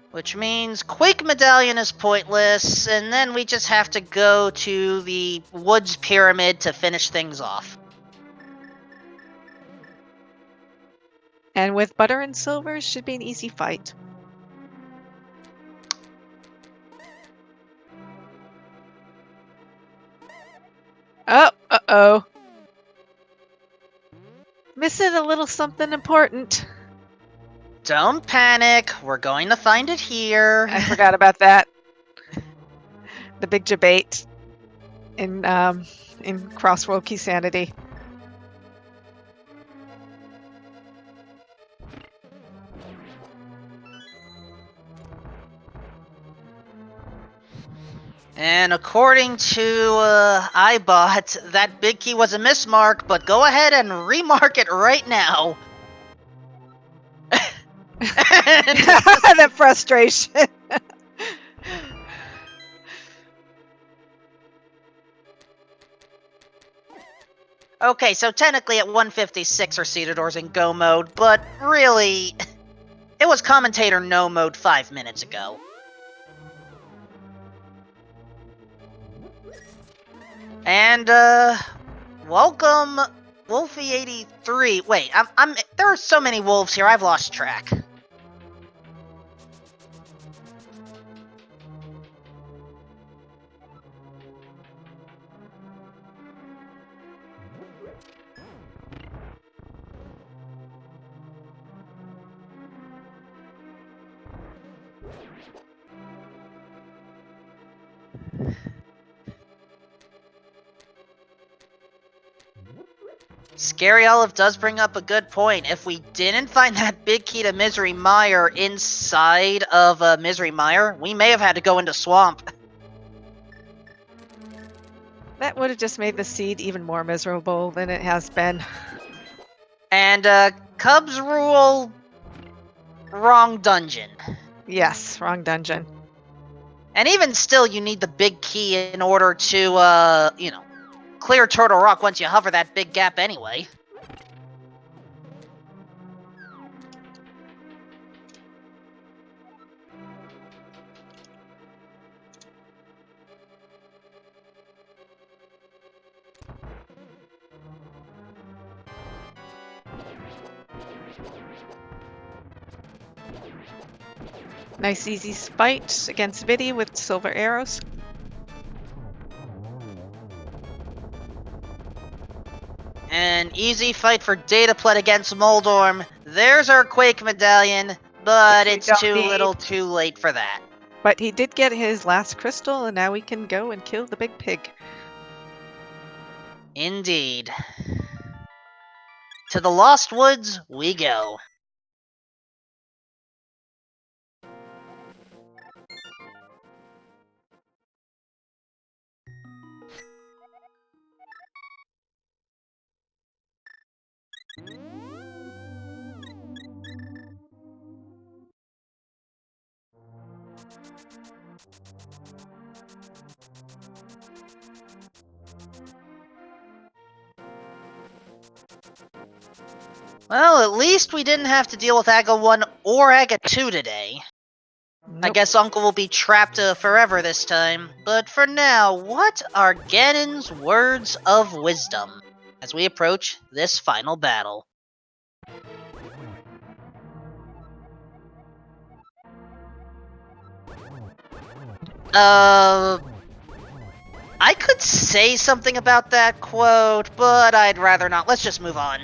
Which means Quake Medallion is pointless, and then we just have to go to the Woods Pyramid to finish things off. And with Butter and Silver, should be an easy fight. Oh, uh-oh. Missing a little something important. Don't panic, we're going to find it here. I forgot about that. The big debate in Crossworld Keysanity. And according to iBot, that big key was a mismark, but go ahead and remark it right now. That frustration. Okay, so technically at 156 Recitador's in go mode, but really, it was commentator no mode 5 minutes ago. And, welcome, Wolfie83. Wait, there are so many wolves here, I've lost track. Scary Olive does bring up a good point. If we didn't find that big key to Misery Mire inside of Misery Mire, we may have had to go into Swamp. That would have just made the seed even more miserable than it has been. And Cubs rule, wrong dungeon. Yes, wrong dungeon. And even still, you need the big key in order to, clear Turtle Rock once you hover that big gap anyway. Nice easy fight against Vidi with silver arrows. An easy fight for Dataplet against Moldorm. There's our Quake Medallion, but Which we it's don't too need. little too late for that. But he did get his last crystal, and now we can go and kill the big pig. Indeed. To the Lost Woods we go. Well, at least we didn't have to deal with Aga 1 or Aga 2 today. I Nope. guess Uncle will be trapped forever this time. But for now, what are Ganon's words of wisdom as we approach this final battle? I could say something about that quote, but I'd rather not. Let's just move on.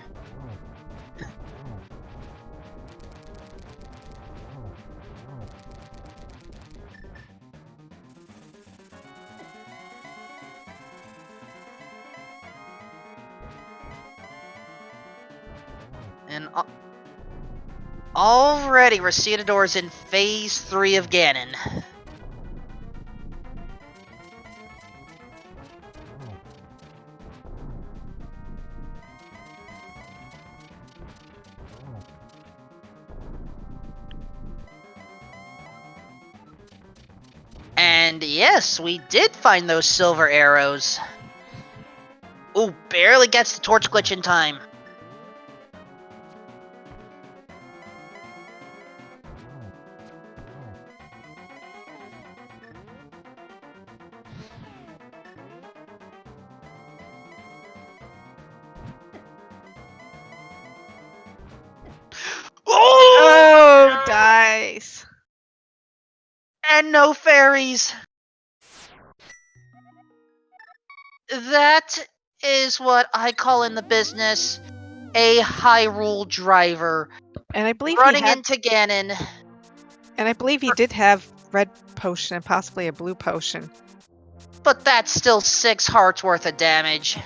And already Recitador's in Phase 3 of Ganon. And yes, we did find those silver arrows. Ooh, barely gets the torch glitch in time. Oh, dice. And no fairies. That is what I call in the business a Hyrule driver. And I believe Running into Ganon. And I believe he did have red potion and possibly a blue potion. But that's still 6 hearts worth of damage.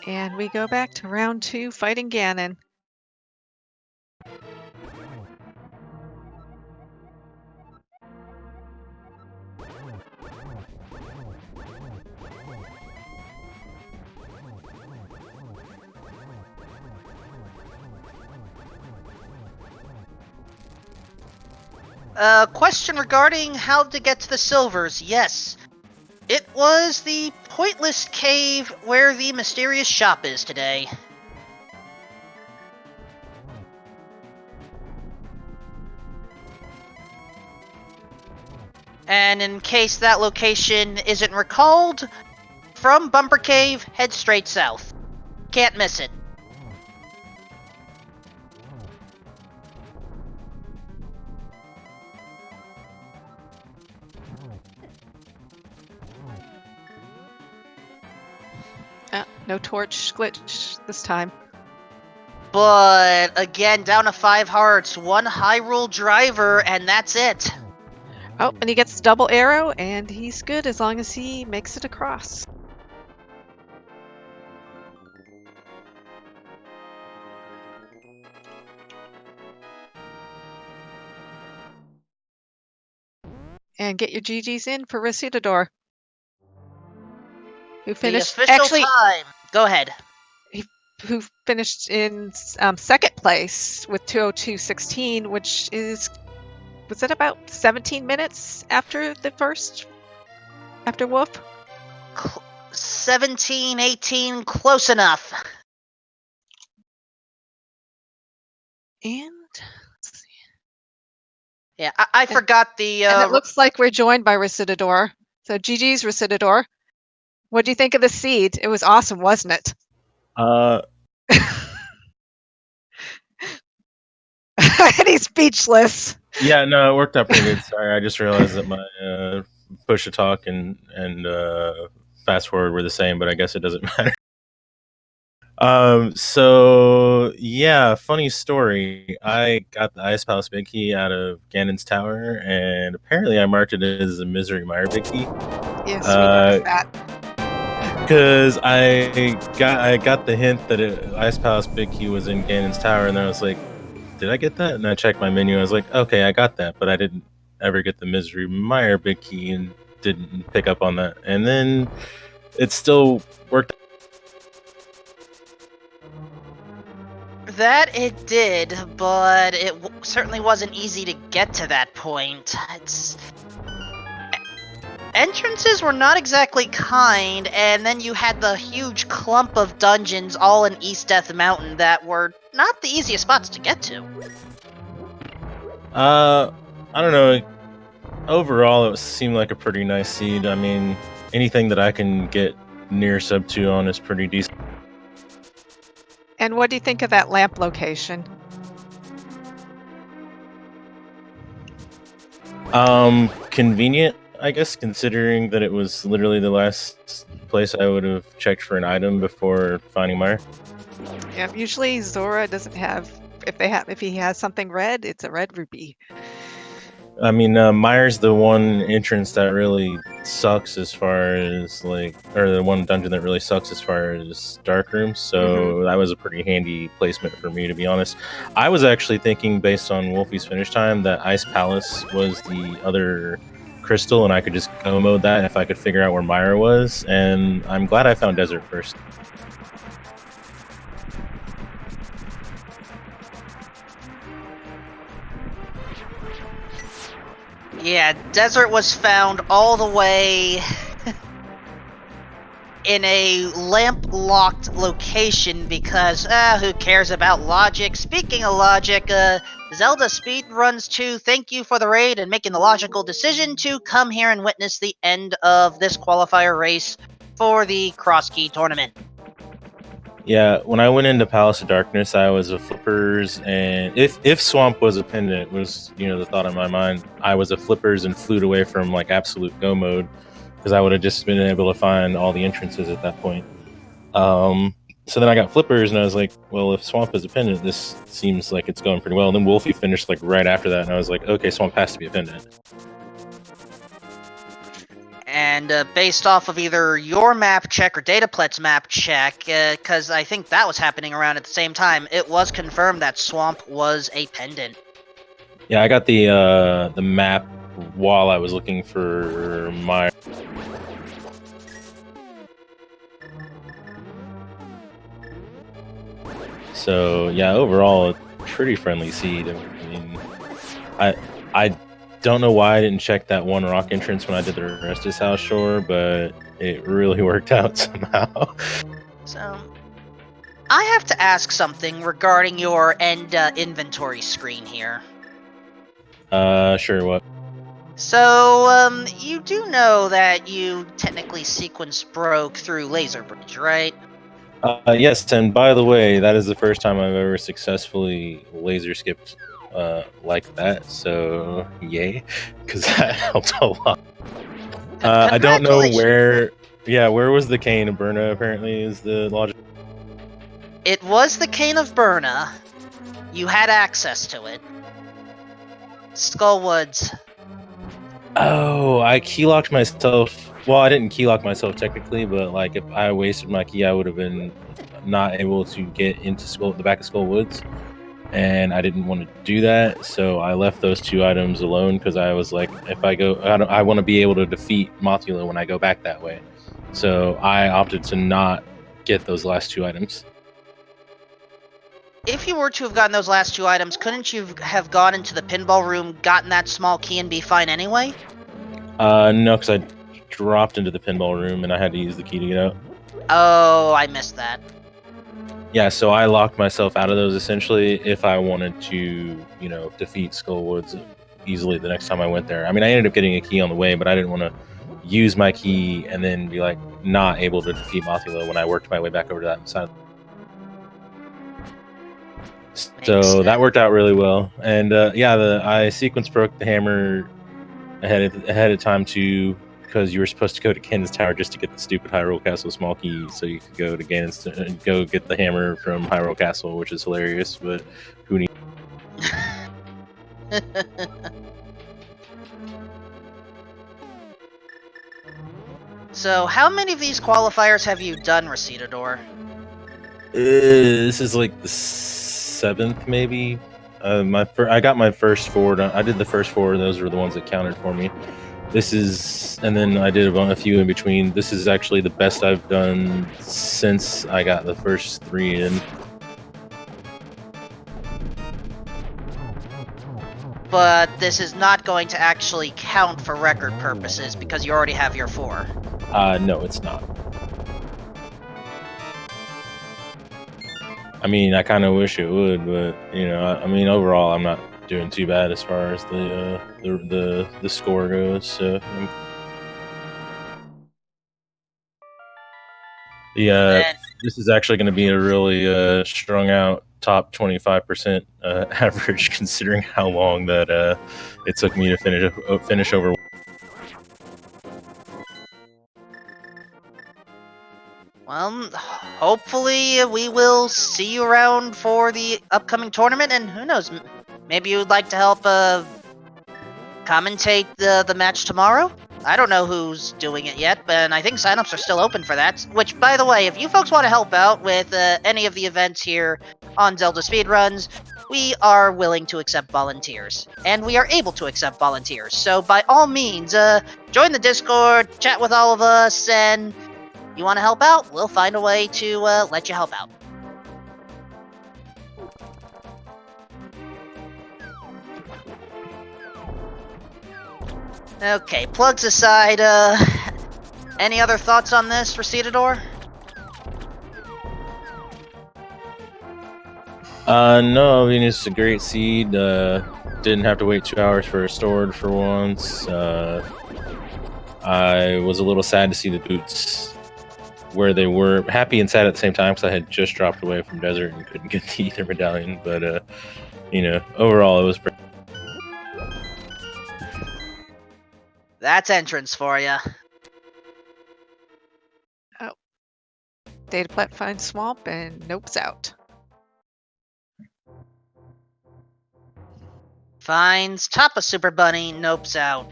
And we go back to round 2 fighting Ganon. Question regarding how to get to the silvers. Yes. It was the pointless cave where the mysterious shop is today. And in case that location isn't recalled, from Bumper Cave, head straight south. Can't miss it. No torch glitch this time. But again, down to 5 hearts, 1 Hyrule driver, and that's it. Oh, and he gets double arrow, and he's good as long as he makes it across. And get your GGs in for Recitador, who finished the official time. Go ahead. Who finished in second place with 2:02:16, which is, was that about 17 minutes after the first, after Wolf? 17, 18, close enough. And yeah, I forgot the. And it looks like we're joined by Recitador. So GG's Recitador. What do you think of the seed? It was awesome, wasn't it? And he's speechless. Yeah, no, it worked out pretty good. Sorry, I just realized that my push to talk and fast forward were the same, but I guess it doesn't matter. So yeah, funny story. I got the Ice Palace Big Key out of Ganon's Tower, and apparently I marked it as a Misery Mire Big Key. Yes, we noticed that. Because I got the hint that Ice Palace Big Key was in Ganon's Tower, and then I was like, did I get that? And I checked my menu. I was like, okay, I got that, but I didn't ever get the Misery Mire Big Key and didn't pick up on that. And then it still worked. That it did, but it certainly wasn't easy to get to that point. Entrances were not exactly kind, and then you had the huge clump of dungeons all in East Death Mountain that were not the easiest spots to get to. I don't know. Overall, it seemed like a pretty nice seed. I mean, anything that I can get near sub 2 on is pretty decent. And what do you think of that lamp location? Convenient, I guess, considering that it was literally the last place I would have checked for an item before finding Mire. Yeah, usually Zora doesn't have, if he has something red, it's a red rupee. I mean, Myers the one entrance that really sucks as far as or the one dungeon that really sucks as far as dark rooms. So that was a pretty handy placement for me, to be honest. I was actually thinking, based on Wolfie's finish time, that Ice Palace was the other crystal, and I could just go mode that if I could figure out where Myra was. And I'm glad I found Desert first. Yeah, Desert was found all the way in a lamp-locked location because, who cares about logic? Speaking of logic, Zelda Speedruns 2, thank you for the raid and making the logical decision to come here and witness the end of this qualifier race for the Cross Key tournament. Yeah, when I went into Palace of Darkness, I was a flippers, and if Swamp was a pendant, was the thought in my mind. I was a flippers and flew away from absolute go mode because I would have just been able to find all the entrances at that point. So then I got flippers, and I was like, well, if Swamp is a pendant, this seems like it's going pretty well. And then Wolfie finished right after that, and I was like, okay, Swamp has to be a pendant. And based off of either your map check or Dataplet's map check, because I think that was happening around at the same time, it was confirmed that Swamp was a pendant. Yeah, I got the map while I was looking for my. So yeah, overall, pretty friendly seed. I mean, I don't know why I didn't check that one rock entrance when I did the rest of his house shore, but it really worked out somehow. So, I have to ask something regarding your end inventory screen here. Sure, what? So, you do know that you technically sequence broke through Laser Bridge, right? Yes, and by the way, that is the first time I've ever successfully laser skipped like that, so yay, because that helped a lot. I don't know where was the Cane of Burna, apparently, is the logic. It was the Cane of Burna. You had access to it. Skullwoods. Oh, I keylocked myself. Well, I didn't keylock myself technically, but if I wasted my key, I would have been not able to get into the back of Skullwoods, and I didn't want to do that, so I left those two items alone because I was like, if I go, I want to be able to defeat Mothula when I go back that way. So I opted to not get those last two items. If you were to have gotten those last two items, couldn't you have gone into the pinball room, gotten that small key, and be fine anyway? No, because I dropped into the pinball room and I had to use the key to get out. Oh, I missed that. Yeah, so I locked myself out of those essentially if I wanted to, defeat Skullwoods easily the next time I went there. I mean, I ended up getting a key on the way, but I didn't want to use my key and then be not able to defeat Mothula when I worked my way back over to that side. So that worked out really well, and I sequence broke the hammer ahead of time too, because you were supposed to go to Ganon's Tower just to get the stupid Hyrule Castle small key, so you could go to Ganon's and go get the hammer from Hyrule Castle, which is hilarious. But who needs? So, how many of these qualifiers have you done, Recitador? This is the 7th, maybe. I got my first 4 done. I did the first 4, and those were the ones that counted for me. And then I did a few in between. This is actually the best I've done since I got the first 3 in. But this is not going to actually count for record purposes because you already have your 4. No, it's not. I mean, I kind of wish it would, but overall, I'm not doing too bad as far as the score goes. So, this is actually going to be a really strung out top 25% average, considering how long that it took me to finish over. Well, hopefully we will see you around for the upcoming tournament, and who knows, maybe you would like to help commentate the match tomorrow? I don't know who's doing it yet, but I think signups are still open for that. Which, by the way, if you folks want to help out with any of the events here on Zelda Speedruns, we are willing to accept volunteers. And we are able to accept volunteers. So by all means, join the Discord, chat with all of us, and you want to help out, we'll find a way to let you help out. Okay, plugs aside, any other thoughts on this, Recitador? No, I mean, it's a great seed. Didn't have to wait 2 hours for a stored for once. I was a little sad to see the boots where they were. Happy and sad at the same time because I had just dropped away from desert and couldn't get the Ether Medallion. But, overall, it was pretty. That's entrance for ya. Oh. Data plat finds swamp and nope's out. Finds top of Super Bunny, nope's out.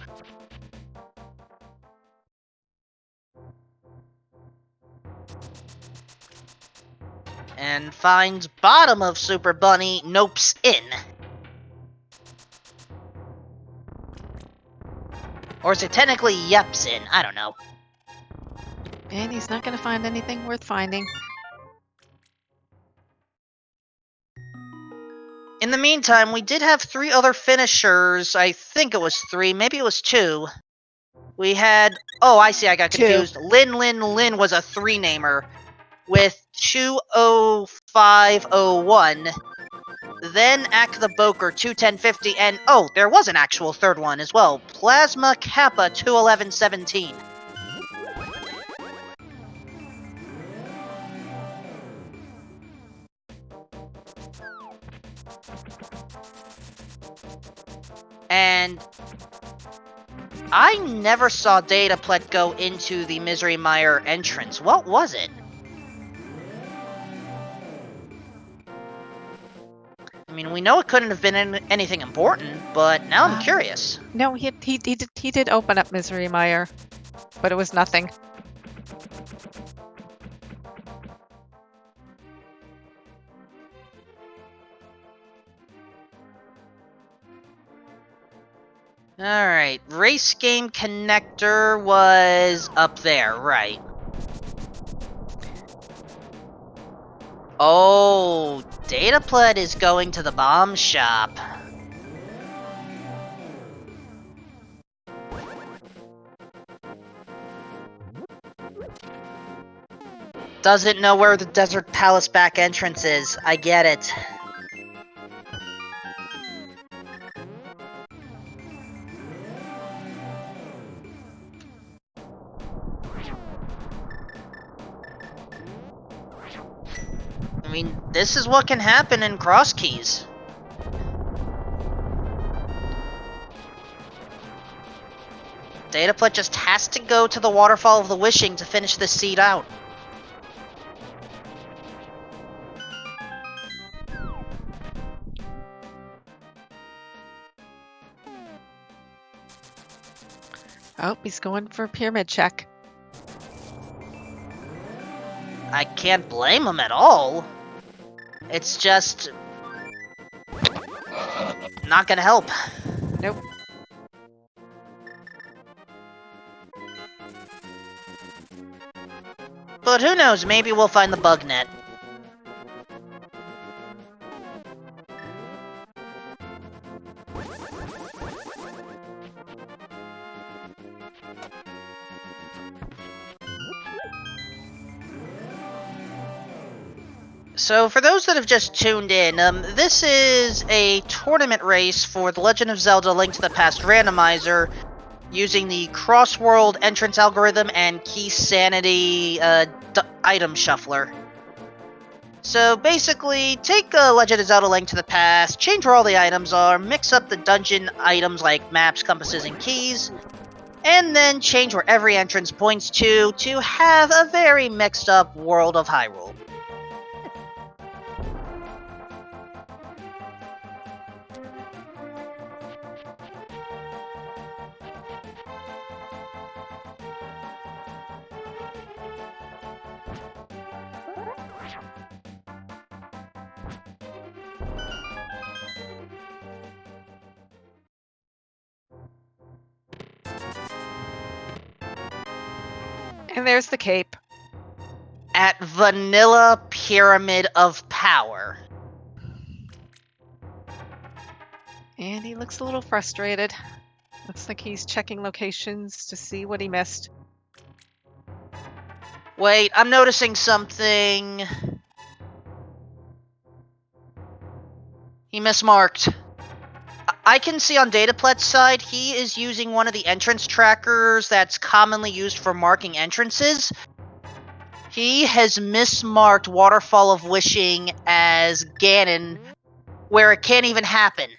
And finds bottom of Super Bunny, nope's in. Or is it technically yeps in? I don't know. And he's not going to find anything worth finding. In the meantime, we did have 3 other finishers. I think it was 3, maybe it was 2. We had... Oh, I see, I got confused. Lin was a 3-namer with 20501. Then Act the Boker 21050, and oh, there was an actual third one as well. Plasma Kappa 21117. And I never saw Dataplet go into the Misery Mire entrance. What was it? I mean, we know it couldn't have been anything important, but now I'm curious. No, he did open up Misery Mire, but it was nothing. Alright, race game connector was up there, right. Oh, Dataplet is going to the bomb shop. Doesn't know where the Desert Palace back entrance is. I get it. I mean, this is what can happen in Cross Keys. Dataplet just has to go to the Waterfall of the Wishing to finish this seed out. Oh, he's going for a pyramid check. I can't blame him at all. It's just... not gonna help. Nope. But who knows, maybe we'll find the bug net. So, for those that have just tuned in, this is a tournament race for The Legend of Zelda: Link to the Past randomizer using the Crossworld entrance algorithm and Keysanity item shuffler. So basically, take Legend of Zelda: Link to the Past, change where all the items are, mix up the dungeon items like maps, compasses, and keys, and then change where every entrance points to have a very mixed up world of Hyrule. And there's the cape. At Vanilla Pyramid of Power. And he looks a little frustrated. Looks like he's checking locations to see what he missed. Wait, I'm noticing something. He mismarked. I can see on Dataplet's side, he is using one of the entrance trackers that's commonly used for marking entrances. He has mismarked Waterfall of Wishing as Ganon, where it can't even happen.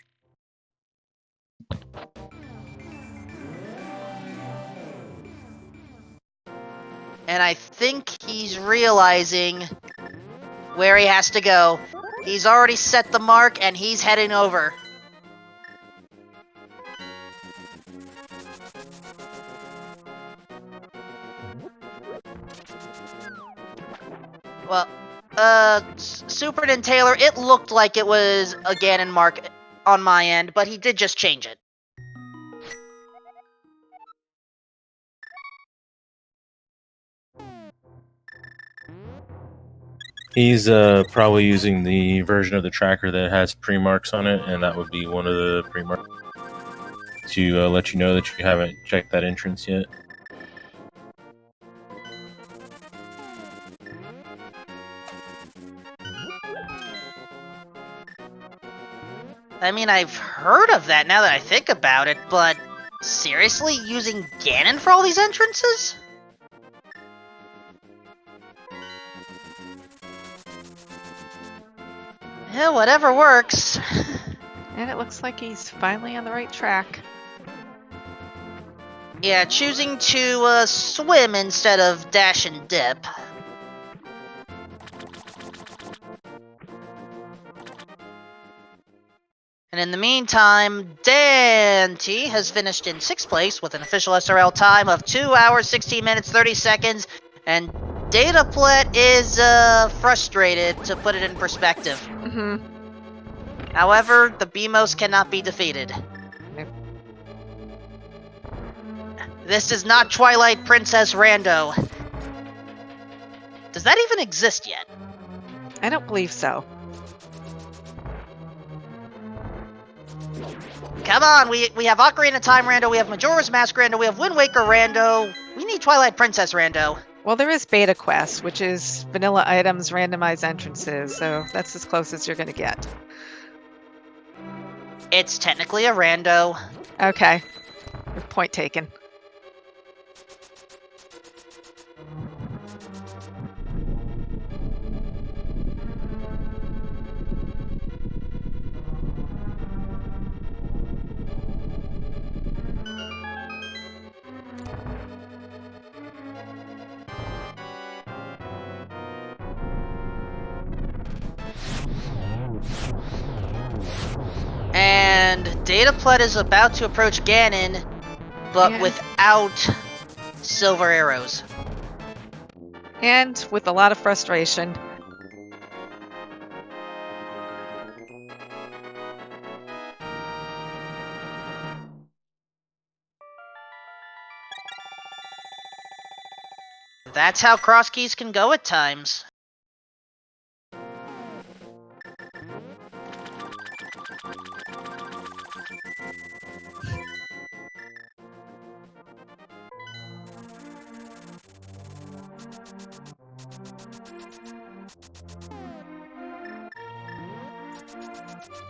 And I think he's realizing where he has to go. He's already set the mark, and he's heading over. Well, Super and Taylor, it looked like it was a Ganon mark on my end, but he did just change it. He's probably using the version of the tracker that has pre-marks on it, and that would be one of the pre-marks to let you know that you haven't checked that entrance yet. I mean, I've heard of that now that I think about it, but seriously, using Ganon for all these entrances? Yeah, whatever works. And it looks like he's finally on the right track. Yeah, choosing to swim instead of dash and dip. And in the meantime, Dante has finished in 6th place with an official SRL time of 2 hours, 16 minutes, 30 seconds, and Dataplet is frustrated, to put it in perspective. However, the BMOS cannot be defeated. Nope. This is not Twilight Princess Rando. Does that even exist yet? I don't believe so. Come on, we have Ocarina of Time Rando, we have Majora's Mask Rando, we have Wind Waker Rando. We need Twilight Princess Rando. Well, there is Beta Quest, which is vanilla items, randomized entrances, so that's as close as you're going to get. It's technically a Rando. Okay. Point taken. And Dataplet is about to approach Ganon, but Yeah. without silver arrows. And with a lot of frustration. That's how cross keys can go at times.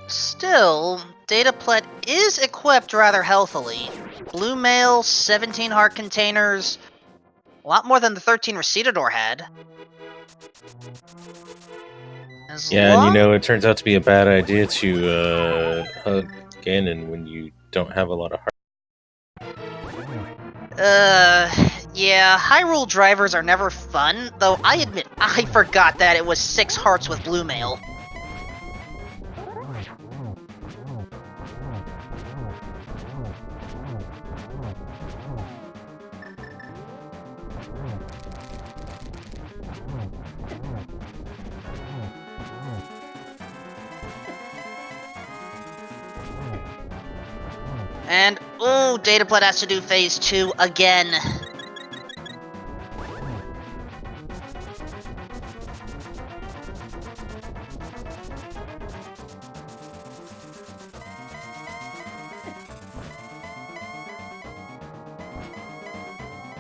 Still, Dataplet is equipped rather healthily. Blue mail, 17 heart containers, a lot more than the 13 Recitador had. Yeah, and you know, it turns out to be a bad idea to hug Ganon when you don't have a lot of heart. Yeah, Hyrule drivers are never fun, though I admit I forgot that it was 6 hearts with blue mail. And, oh, Dataplet has to do phase 2 again.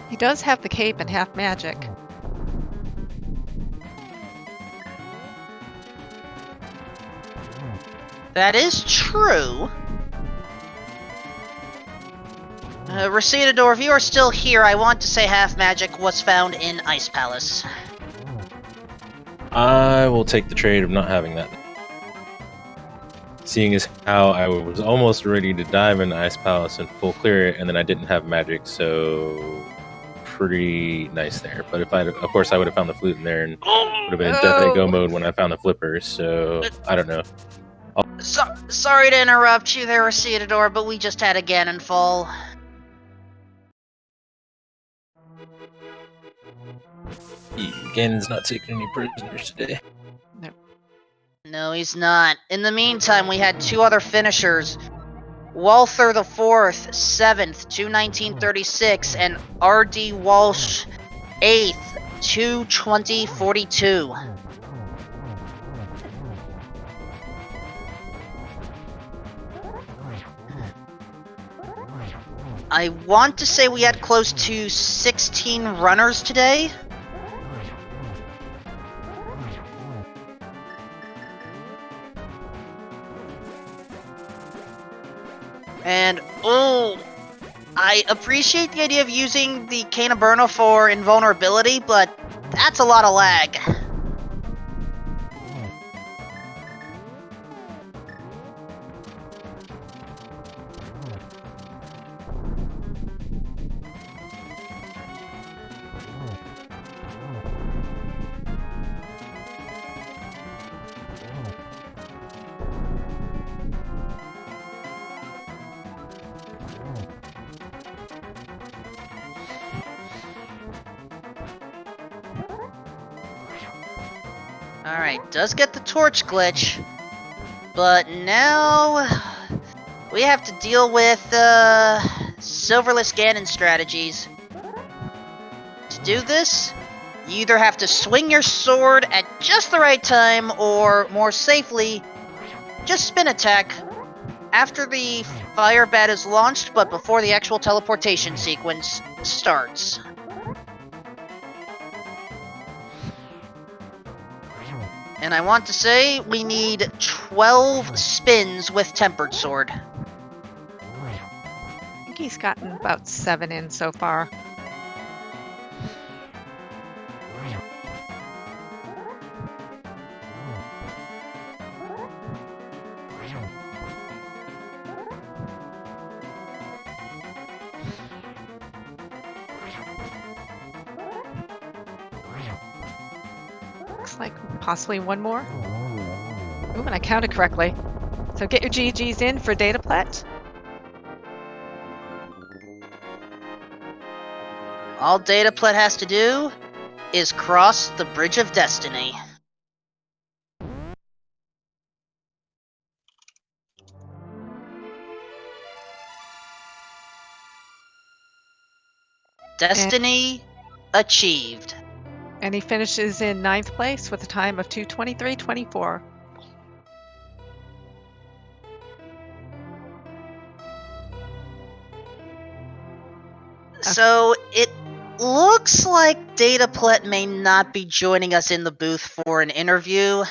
He does have the cape and half magic. That is true. Recitador, if you are still here, I want to say half magic was found in Ice Palace. I will take the trade of not having that. Seeing as how I was almost ready to dive into Ice Palace and full clear it, and then I didn't have magic, so pretty nice there. But if of course, I would have found the flute in there and would have been in definite go mode when I found the flipper. So I don't know. Sorry to interrupt you there, Recitador, but we just had a Ganon fall. Ganon's not taking any prisoners today. No, he's not. In the meantime, we had two other finishers. Walther the 4th, 7th, 2/1936, and R.D. Walsh, 8th, 2/2042. I want to say we had close to 16 runners today. And, I appreciate the idea of using the Cane of Burna for invulnerability, but that's a lot of lag. Alright, does get the torch glitch, but now we have to deal with Silverless Ganon strategies. To do this, you either have to swing your sword at just the right time, or more safely, just spin attack after the fire bat is launched, but before the actual teleportation sequence starts. And I want to say we need 12 spins with Tempered Sword. I think he's gotten about 7 in so far. Looks like possibly one more. Ooh, and I counted correctly. So get your GGs in for data plat. All Dataplet has to do is cross the Bridge of Destiny. Destiny achieved. And he finishes in 9th place with a time of 2:23:24. So it looks like Dataplet may not be joining us in the booth for an interview.